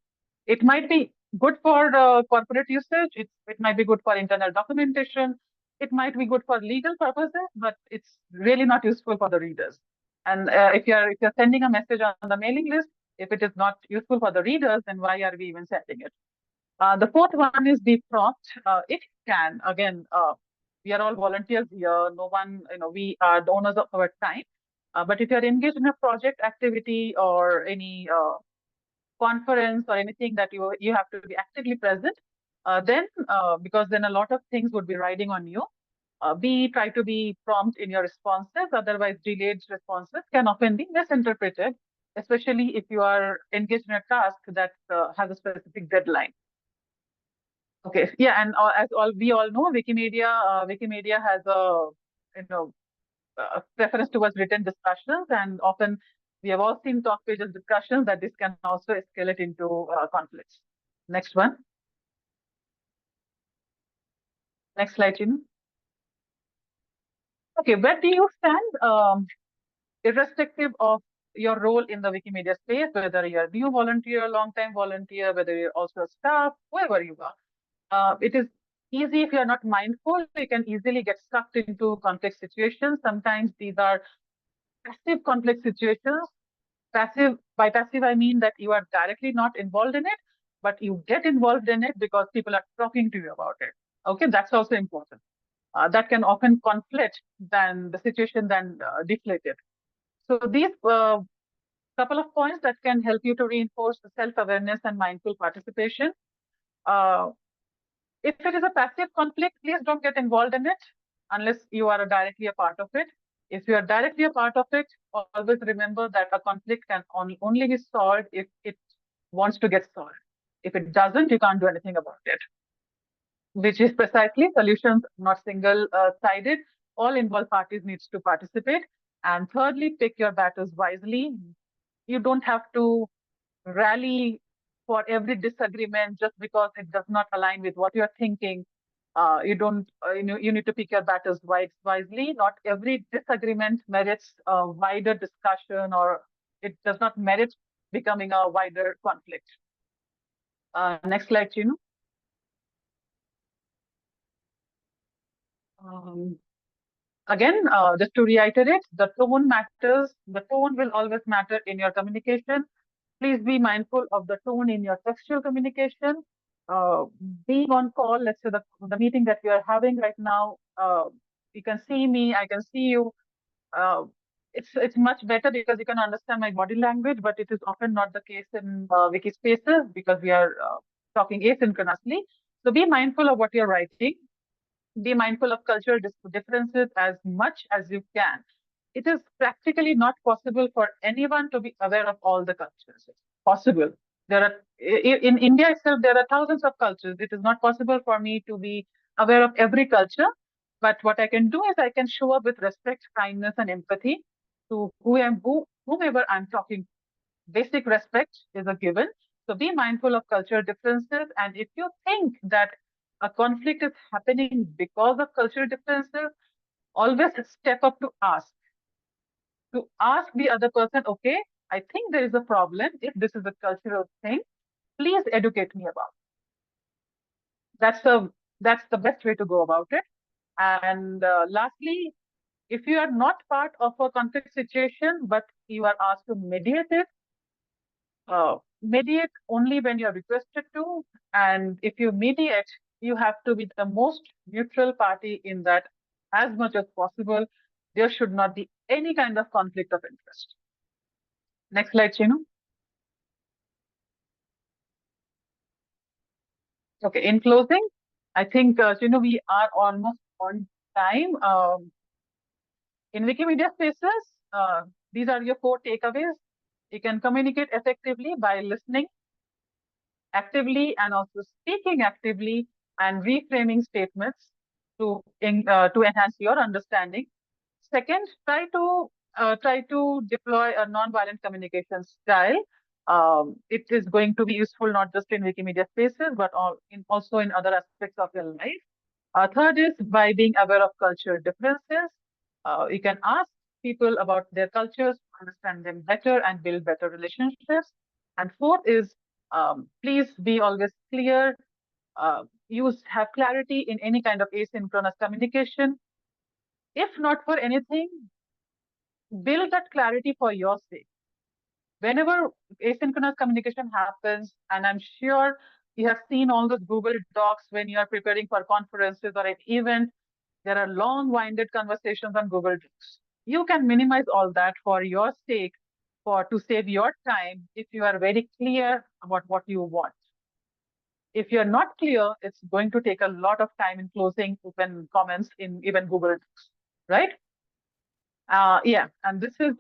It might be good for corporate usage. It might be good for internal documentation. It might be good for legal purposes, but it's really not useful for the readers. And if you're sending a message on the mailing list, if it is not useful for the readers, then why are we even sending it? The fourth one is be prompt. If you can, again, we are all volunteers here. No one, we are the owners of our time. But if you're engaged in a project activity or any conference or anything that you have to be actively present, then because then a lot of things would be riding on you. Try to be prompt in your responses. Otherwise, delayed responses can often be misinterpreted, especially if you are engaged in a task that has a specific deadline. Okay, yeah, and as we all know, Wikimedia has a preference towards written discussions, and often we have all seen talk pages discussions that this can also escalate into conflicts. Next one. Next slide, Chinu. Okay, where do you stand? Irrespective of your role in the Wikimedia space, whether you're a new volunteer, long-time volunteer, whether you're also a staff, whoever you are, it is easy if you're not mindful. You can easily get stuck into complex situations. Sometimes these are passive complex situations. By passive, I mean that you are directly not involved in it, but you get involved in it because people are talking to you about it. Okay, that's also important. That can often conflict than the situation than deflate it. So these couple of points that can help you to reinforce the self-awareness and mindful participation. If it is a passive conflict, please don't get involved in it unless you are directly a part of it. If you are directly a part of it, always remember that a conflict can only be solved if it wants to get solved. If it doesn't, you can't do anything about it. Which is precisely solutions, not single-sided. All involved parties needs to participate. And thirdly, pick your battles wisely. You don't have to rally for every disagreement just because it does not align with what you're thinking. You don't, you need to pick your battles wisely. Not every disagreement merits a wider discussion, or it does not merit becoming a wider conflict. Next slide, Chinu. Again, just to reiterate, the tone matters. The tone will always matter in your communication. Please be mindful of the tone in your textual communication. Being on call, let's say the meeting that we are having right now, you can see me, I can see you. It's much better because you can understand my body language, but it is often not the case in wiki spaces because we are talking asynchronously. So be mindful of what you're writing. Be mindful of cultural differences as much as you can. it is practically not possible for anyone to be aware of all the cultures. It's possible. There are in India itself, there are thousands of cultures. It is not possible for me to be aware of every culture. But what I can do is I can show up with respect, kindness, and empathy to whomever I'm talking to. Basic respect is a given. So be mindful of cultural differences. And if you think that a conflict is happening because of cultural differences, always step up to ask the other person, okay, I think there is a problem. If this is a cultural thing, please educate me about it. That's the best way to go about it. And lastly, if you are not part of a conflict situation, but you are asked to mediate it, mediate only when you're requested to. And if you mediate, you have to be the most neutral party in that as much as possible. There should not be any kind of conflict of interest. Next slide, Chinu. Okay, in closing, I think, Chinu, we are almost on time. In Wikimedia Spaces, these are your 4 takeaways. You can communicate effectively by listening actively and also speaking actively and reframing statements to enhance your understanding. Second, try to deploy a nonviolent communication style. It is going to be useful not just in Wikimedia Spaces, but also in other aspects of your life. Third is by being aware of cultural differences. You can ask people about their cultures, understand them better, and build better relationships. And fourth is please be always clear. Have clarity in any kind of asynchronous communication. If not for anything, build that clarity for your sake. Whenever asynchronous communication happens, and I'm sure you have seen all those Google Docs when you are preparing for conferences or an event, there are long-winded conversations on Google Docs. You can minimize all that for your sake, to save your time if you are very clear about what you want. If you're not clear, it's going to take a lot of time in closing open comments in even Google Docs, right? Yeah, and this is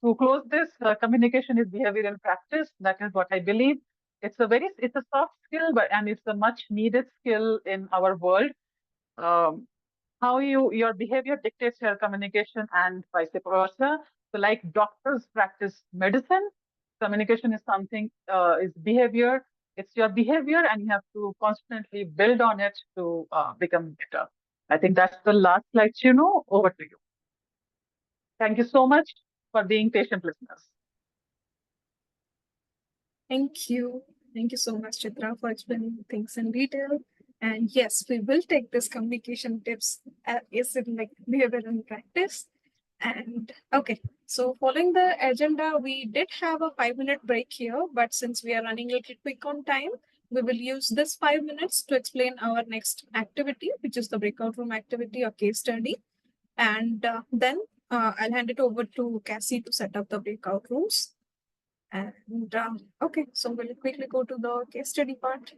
to close this. Communication is behavioral practice. That is what I believe. It's a soft skill, and it's a much needed skill in our world. Um, how your behavior dictates your communication and vice versa. So like doctors practice medicine, communication is something, is behavior. It's your behavior and you have to constantly build on it to become better. I think that's the last slide, over to you. Thank you so much for being patient listeners. Thank you. Thank you so much, Chitra, for explaining things in detail. And yes, we will take this communication tips is it like behavior in practice. And okay, so following the agenda, we did have a 5-minute break here, but since we are running a little quick on time, we will use this 5 minutes to explain our next activity, which is the breakout room activity or case study. And then I'll hand it over to Cassie to set up the breakout rooms. And okay, so we'll quickly go to the case study part.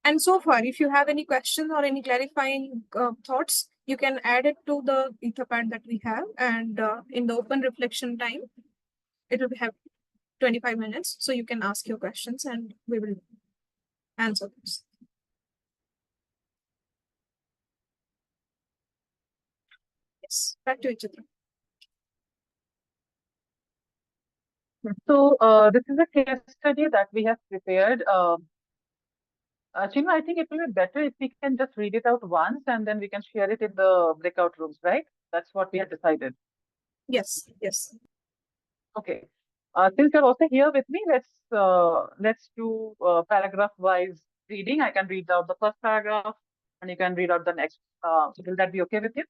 And so far, if you have any questions or any clarifying thoughts, you can add it to the Etherpad that we have. And in the open reflection time, it will have 25 minutes. So you can ask your questions and we will answer those. Yes, back to you, Chitra. So this is a case study that we have prepared. Chima, I think it will be better if we can just read it out once and then we can share it in the breakout rooms, right? That's what we have decided. Yes, yes. Okay. Since you're also here with me, let's do paragraph-wise reading. I can read out the first paragraph and you can read out the next. Will that be okay with you?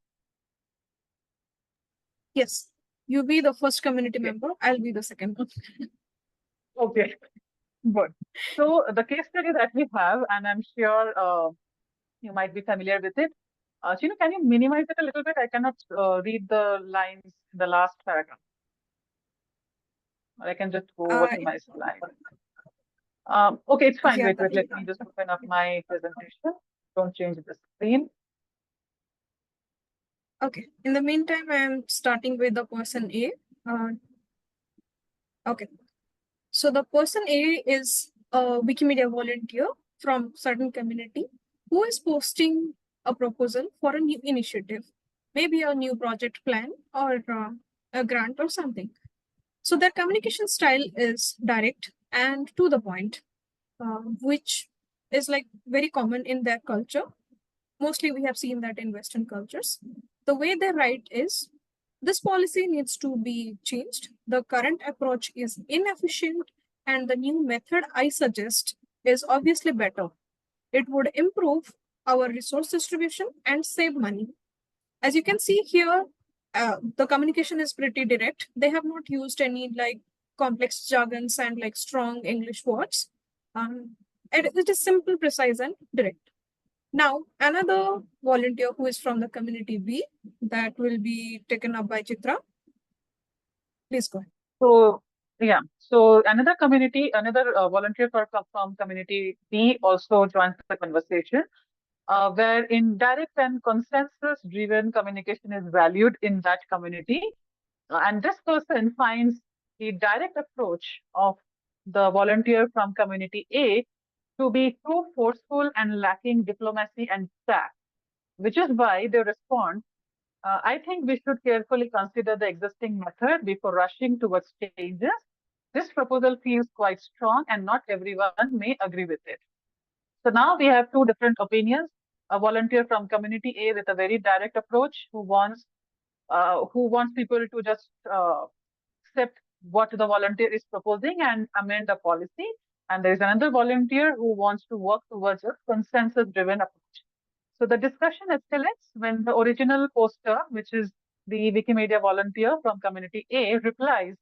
Yes. You be the first community member. I'll be the second one. Okay. Good. So the case study that we have, and I'm sure you might be familiar with it. Chinu, can you minimize it a little bit? I cannot read the lines in the last paragraph. Or I can just go over to my slide. Okay, it's fine. Yeah, Wait. Let me just open up my presentation. Don't change the screen. Okay. In the meantime, I'm starting with the person A. Okay. So the person A is a Wikimedia volunteer from certain community who is posting a proposal for a new initiative, maybe a new project plan or a grant or something. So their communication style is direct and to the point, which is like very common in their culture. Mostly we have seen that in Western cultures. The way they write is, this policy needs to be changed. The current approach is inefficient, and the new method I suggest is obviously better. It would improve our resource distribution and save money. As you can see here, the communication is pretty direct. They have not used any like complex jargons and like strong English words. And it is simple, precise, and direct. Now, another volunteer who is from the community B, that will be taken up by Chitra. Please go ahead. So yeah, so another volunteer from community B also joins the conversation, where indirect and consensus-driven communication is valued in that community. And this person finds the direct approach of the volunteer from community A to be too forceful and lacking diplomacy and tact, which is why they respond, I think we should carefully consider the existing method before rushing towards changes. This proposal feels quite strong and not everyone may agree with it. So now we have two different opinions. A volunteer from community A with a very direct approach who wants people to just accept what the volunteer is proposing and amend the policy. And there is another volunteer who wants to work towards a consensus driven approach. So the discussion escalates when the original poster, which is the Wikimedia volunteer from community A, replies,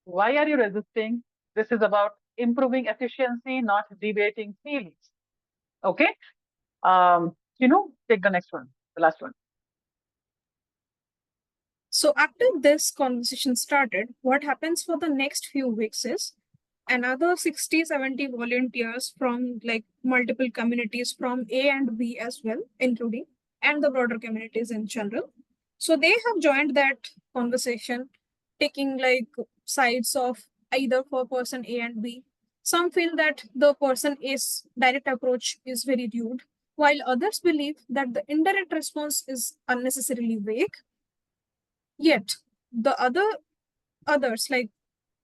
"Why are you resisting? This is about improving efficiency, not debating feelings." Okay. Take the next one, the last one. So after this conversation started, what happens for the next few weeks is another 60, 70 volunteers from like multiple communities from A and B as well, including, and the broader communities in general. So they have joined that conversation, taking like sides of either for person A and B. Some feel that the person A's direct approach is very rude, while others believe that the indirect response is unnecessarily vague. Yet the others, like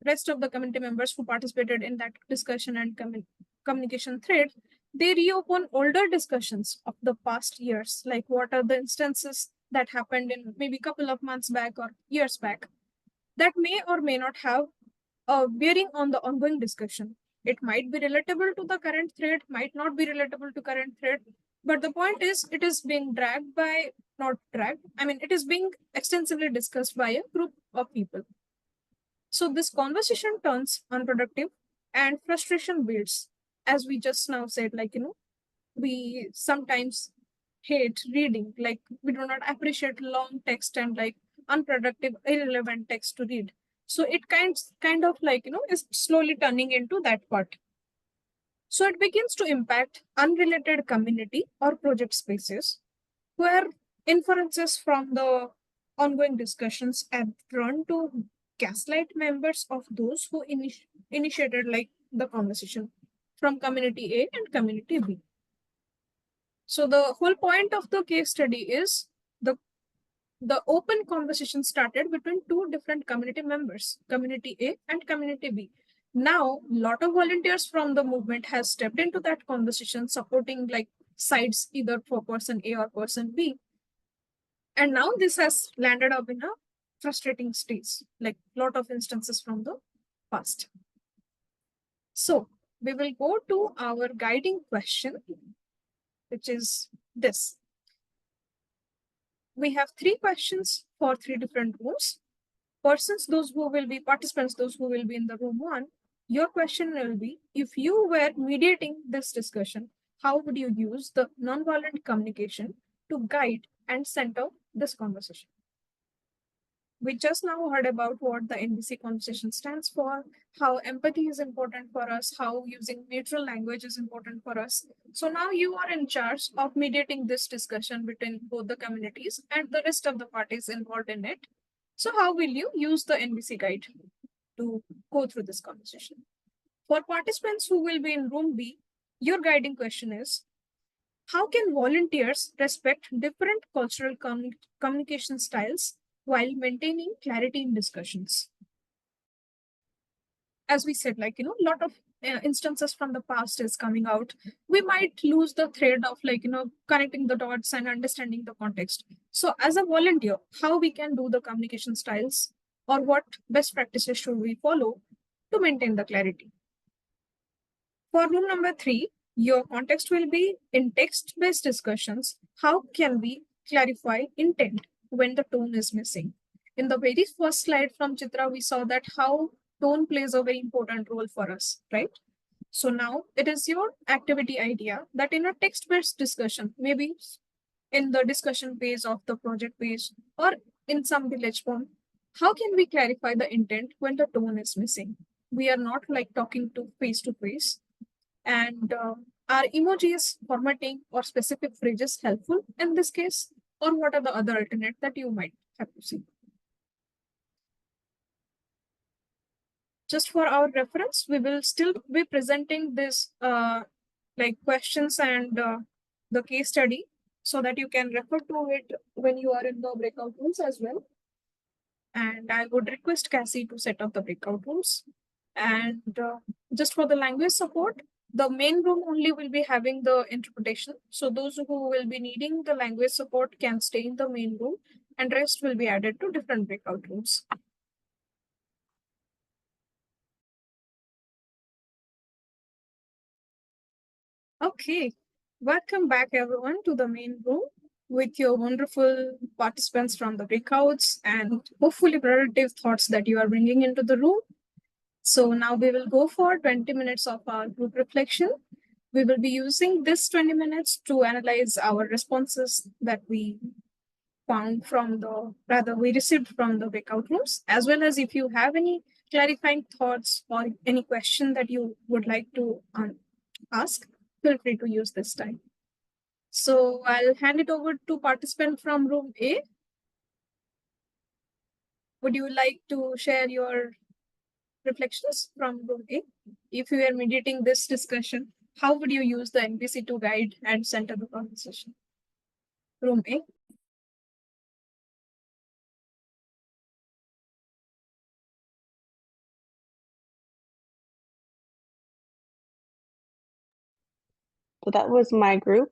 rest of the community members who participated in that discussion and communication thread, they reopen older discussions of the past years, like what are the instances that happened in maybe a couple of months back or years back that may or may not have a bearing on the ongoing discussion. It might be relatable to the current thread, might not be relatable to current thread, but the point is it is being dragged by, not dragged, I mean, it is being extensively discussed by a group of people. So this conversation turns unproductive and frustration builds. As we just now said, like, we sometimes hate reading, like we do not appreciate long text and like unproductive, irrelevant text to read. So it kind of like, is slowly turning into that part. So it begins to impact unrelated community or project spaces where inferences from the ongoing discussions are drawn to gaslight members of those who initiated like the conversation from community A and community B. So the whole point of the case study is the open conversation started between two different community members, community A and community B. Now, a lot of volunteers from the movement has stepped into that conversation, supporting like sides either for person A or person B. And now this has landed up in a frustrating stage, like a lot of instances from the past. So we will go to our guiding question, which is this. We have three questions for three different rooms. Persons, those who will be participants, those who will be in the room one, your question will be, if you were mediating this discussion, how would you use the nonviolent communication to guide and center this conversation? We just now heard about what the NBC conversation stands for, how empathy is important for us, how using neutral language is important for us. So now you are in charge of mediating this discussion between both the communities and the rest of the parties involved in it. So how will you use the NBC guide to go through this conversation? For participants who will be in room B, your guiding question is, how can volunteers respect different cultural communication styles while maintaining clarity in discussions? As we said, like, a lot of instances from the past is coming out. We might lose the thread of connecting the dots and understanding the context. So as a volunteer, how we can do the communication styles, or what best practices should we follow to maintain the clarity? For room number 3, your context will be in text-based discussions. How can we clarify intent when the tone is missing? In the very first slide from Chitra, we saw that how tone plays a very important role for us, right? So now it is your activity idea that in a text-based discussion, maybe in the discussion phase of the project page or in some village form, how can we clarify the intent when the tone is missing? We are not like talking to face, and are emojis, formatting, or specific phrases helpful in this case? Or what are the other alternate that you might have to see? Just for our reference, we will still be presenting this like questions and the case study so that you can refer to it when you are in the breakout rooms as well. And I would request Cassie to set up the breakout rooms. And just for the language support, the main room only will be having the interpretation. So those who will be needing the language support can stay in the main room, and rest will be added to different breakout rooms. Okay, welcome back everyone to the main room with your wonderful participants from the breakouts and hopefully productive thoughts that you are bringing into the room. So now we will go for 20 minutes of our group reflection. We will be using this 20 minutes to analyze our responses that we found from we received from the breakout rooms, as well as if you have any clarifying thoughts or any question that you would like to ask, feel free to use this time. So I'll hand it over to participant from room A. Would you like to share your reflections from room A? If you are mediating this discussion, how would you use the NBC to guide and center the conversation? Room A. So that was my group.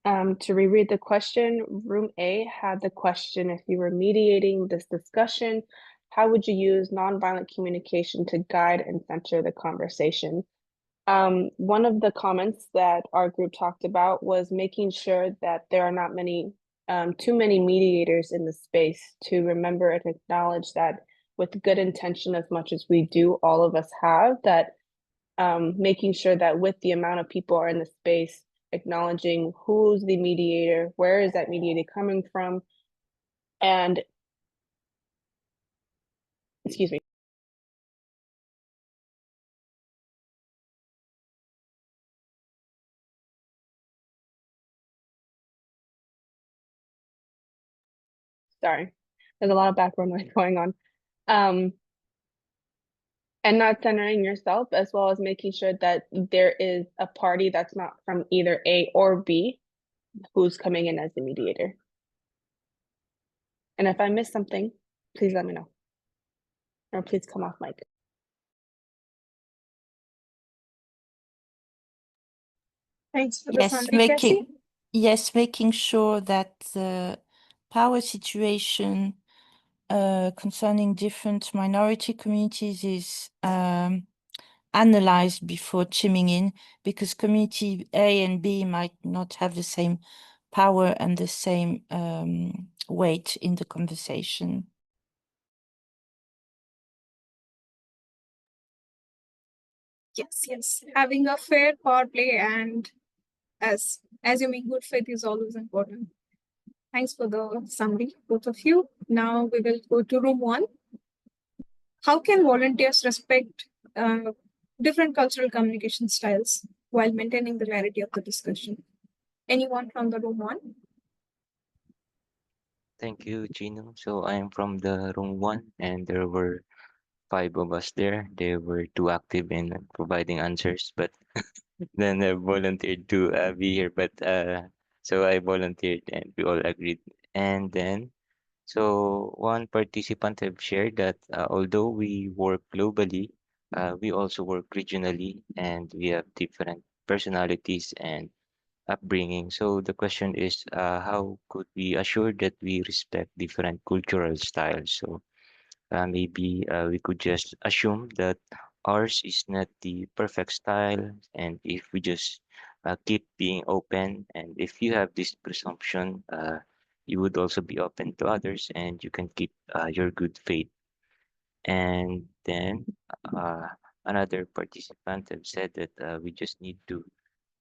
To reread the question, room A had the question, if you were mediating this discussion, how would you use nonviolent communication to guide and center the conversation? One of the comments that our group talked about was making sure that there are not too many mediators in the space, to remember and acknowledge that with good intention, as much as we do, all of us have, that making sure that with the amount of people are in the space, acknowledging who's the mediator, where is that mediator coming from, and excuse me. Sorry, there's a lot of background noise going on. And not centering yourself, as well as making sure that there is a party that's not from either A or B who's coming in as the mediator. And if I missed something, please let me know. Or please come off mic. Thanks for the summary, Cassie. Making sure that the power situation concerning different minority communities is analyzed before chiming in, because community A and B might not have the same power and the same weight in the conversation. Yes. Having a fair power play and as you mean, good faith is always important. Thanks for the summary, both of you. Now we will go to room 1. How can volunteers respect different cultural communication styles while maintaining the clarity of the discussion? Anyone from the room 1? Thank you, Gino. So I'm from the room 1, and there were 5 of us there. They were too active in providing answers, but then I volunteered to be here. But so I volunteered, and we all agreed. And then, so one participant have shared that although we work globally, we also work regionally, and we have different personalities and upbringing. So the question is, how could we assure that we respect different cultural styles? So maybe we could just assume that ours is not the perfect style, and if we just keep being open, and if you have this presumption, you would also be open to others, and you can keep your good faith. And then uh, another participant have said that we just need to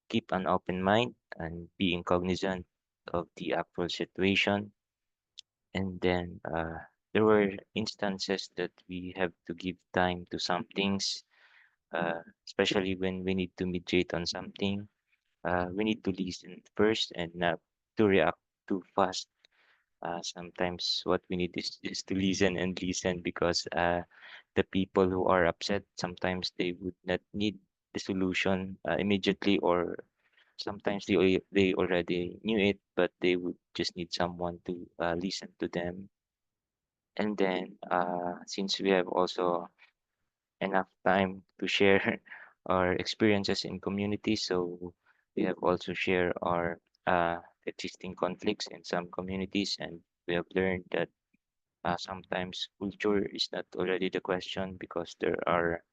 keep an open mind and being cognizant of the actual situation. And then there were instances that we have to give time to some things, especially when we need to mediate on something. We need to listen first and not to react too fast. Sometimes what we need is just to listen and listen, because the people who are upset, sometimes they would not need the solution immediately, or sometimes they already knew it, but they would just need someone to listen to them. And then since we have also enough time to share our experiences in community, so we have also shared our existing conflicts in some communities, and we have learned that sometimes culture is not already the question, because there are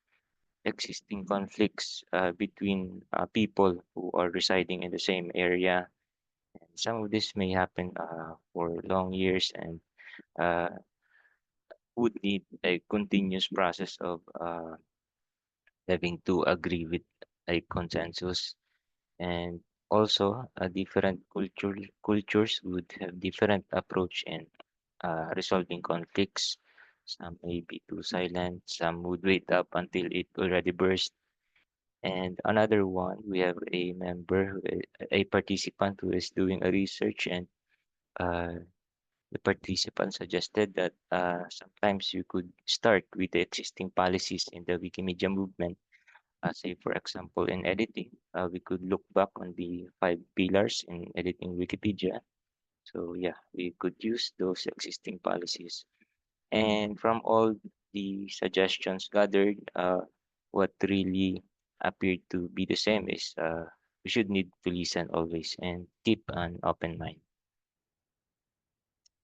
existing conflicts between people who are residing in the same area. And some of this may happen for long years, and uh, would need a continuous process of having to agree with a consensus. And also different cultures would have different approach in resolving conflicts. Some may be too silent, some would wait up until it already burst. And another one, we have a member, a participant who is doing a research, and uh, the participant suggested that sometimes you could start with the existing policies in the Wikimedia movement. Say, for example, in editing, we could look back on the 5 pillars in editing Wikipedia. So yeah, we could use those existing policies. And from all the suggestions gathered, what really appeared to be the same is we should need to listen always and keep an open mind.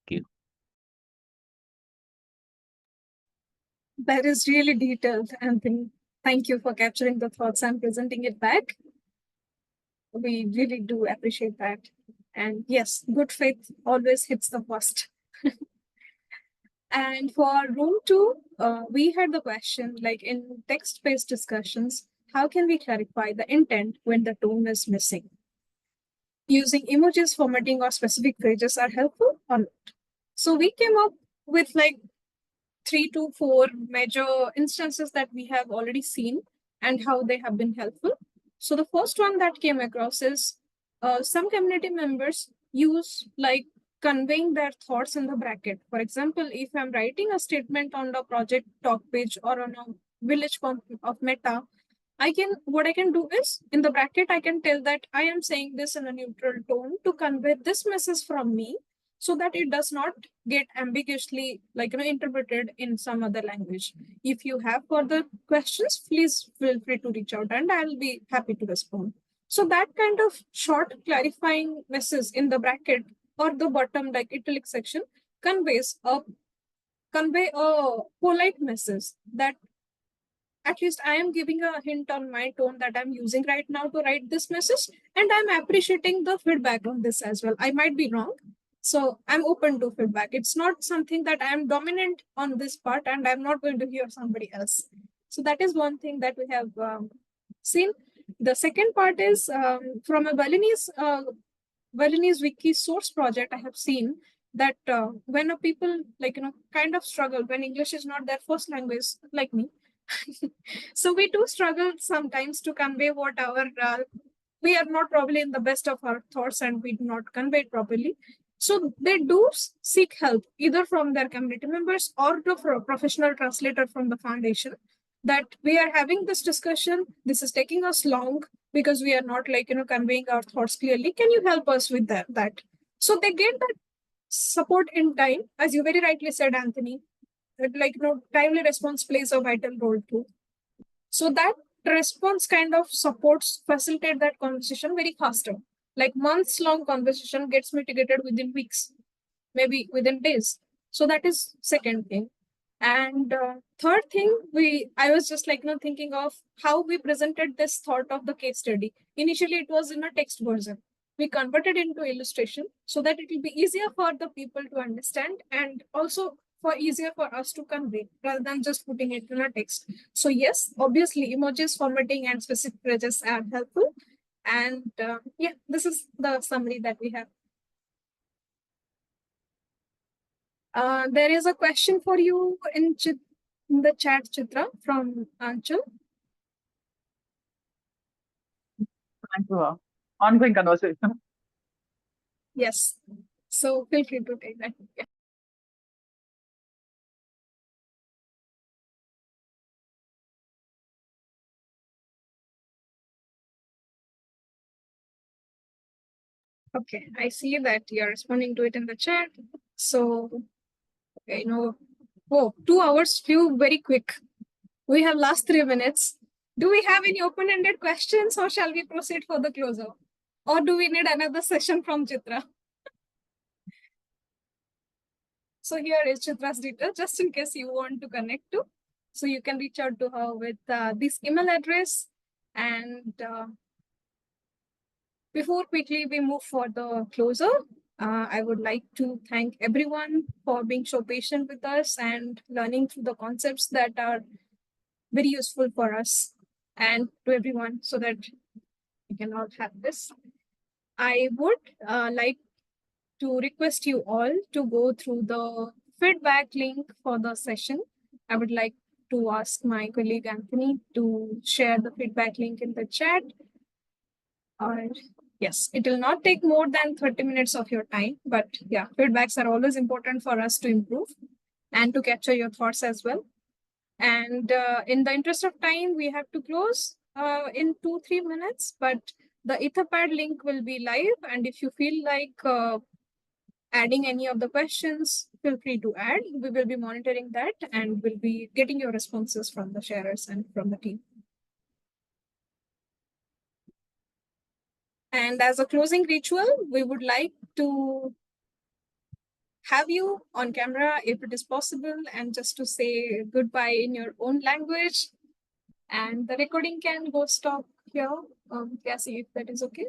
Thank you. That is really detailed, Anthony. Thank you for capturing the thoughts and presenting it back. We really do appreciate that. And yes, good faith always hits the first. And for room 2, we had the question, like in text-based discussions, how can we clarify the intent when the tone is missing? Using emojis, formatting, or specific phrases are helpful or not? So we came up with like 3 to 4 major instances that we have already seen and how they have been helpful. So the first one that came across is some community members use like conveying their thoughts in the bracket. For example, if I'm writing a statement on the project talk page or on a village of Meta, what I can do is in the bracket, I can tell that I am saying this in a neutral tone to convey this message from me, so that it does not get ambiguously interpreted in some other language. If you have further questions, please feel free to reach out and I'll be happy to respond. So that kind of short clarifying message in the bracket or the bottom like italic section convey a polite message that at least I am giving a hint on my tone that I'm using right now to write this message, and I'm appreciating the feedback on this as well. I might be wrong, so I'm open to feedback. It's not something that I'm dominant on this part and I'm not going to hear somebody else. So that is one thing that we have seen. The second part is from a Balinese Balinese Wiki source project, I have seen that when a people kind of struggle when English is not their first language, like me. So we do struggle sometimes to convey what our we are not probably in the best of our thoughts and we do not convey it properly. So they do seek help either from their community members or to a professional translator from the foundation, that we are having this discussion, this is taking us long because we are not conveying our thoughts clearly, can you help us with that? So they get that support in time, as you very rightly said, Anthony, that timely response plays a vital role too. So that response kind of supports facilitate that conversation very faster. Like months long conversation gets mitigated within weeks, maybe within days. So that is second thing. And third thing, I was just thinking of how we presented this thought of the case study. Initially, it was in a text version. We converted into illustration so that it will be easier for the people to understand and also for easier for us to convey rather than just putting it in a text. So yes, obviously emojis, formatting, and specific phrases are helpful. And yeah, this is the summary that we have. There is a question for you in the chat, Chitra, from Anchal. Thanks for the ongoing conversation. Yes. So feel free to take that. Yeah. Okay, I see that you're responding to it in the chat. So, oh, 2 hours flew very quick. We have last 3 minutes. Do we have any open-ended questions or shall we proceed for the closer? Or do we need another session from Chitra? So here is Chitra's detail, just in case you want to connect to. So you can reach out to her with this email address. And before quickly we move for the closer, I would like to thank everyone for being so patient with us and learning through the concepts that are very useful for us and to everyone so that we can all have this. I would like to request you all to go through the feedback link for the session. I would like to ask my colleague Anthony to share the feedback link in the chat. Or yes, it will not take more than 30 minutes of your time, but yeah, feedbacks are always important for us to improve and to capture your thoughts as well. And in the interest of time, we have to close in 2-3 minutes, but the Etherpad link will be live. And if you feel like adding any of the questions, feel free to add. We will be monitoring that and we'll be getting your responses from the sharers and from the team. And as a closing ritual, we would like to have you on camera if it is possible and just to say goodbye in your own language. And the recording can go stop here. Yeah, see if that is okay.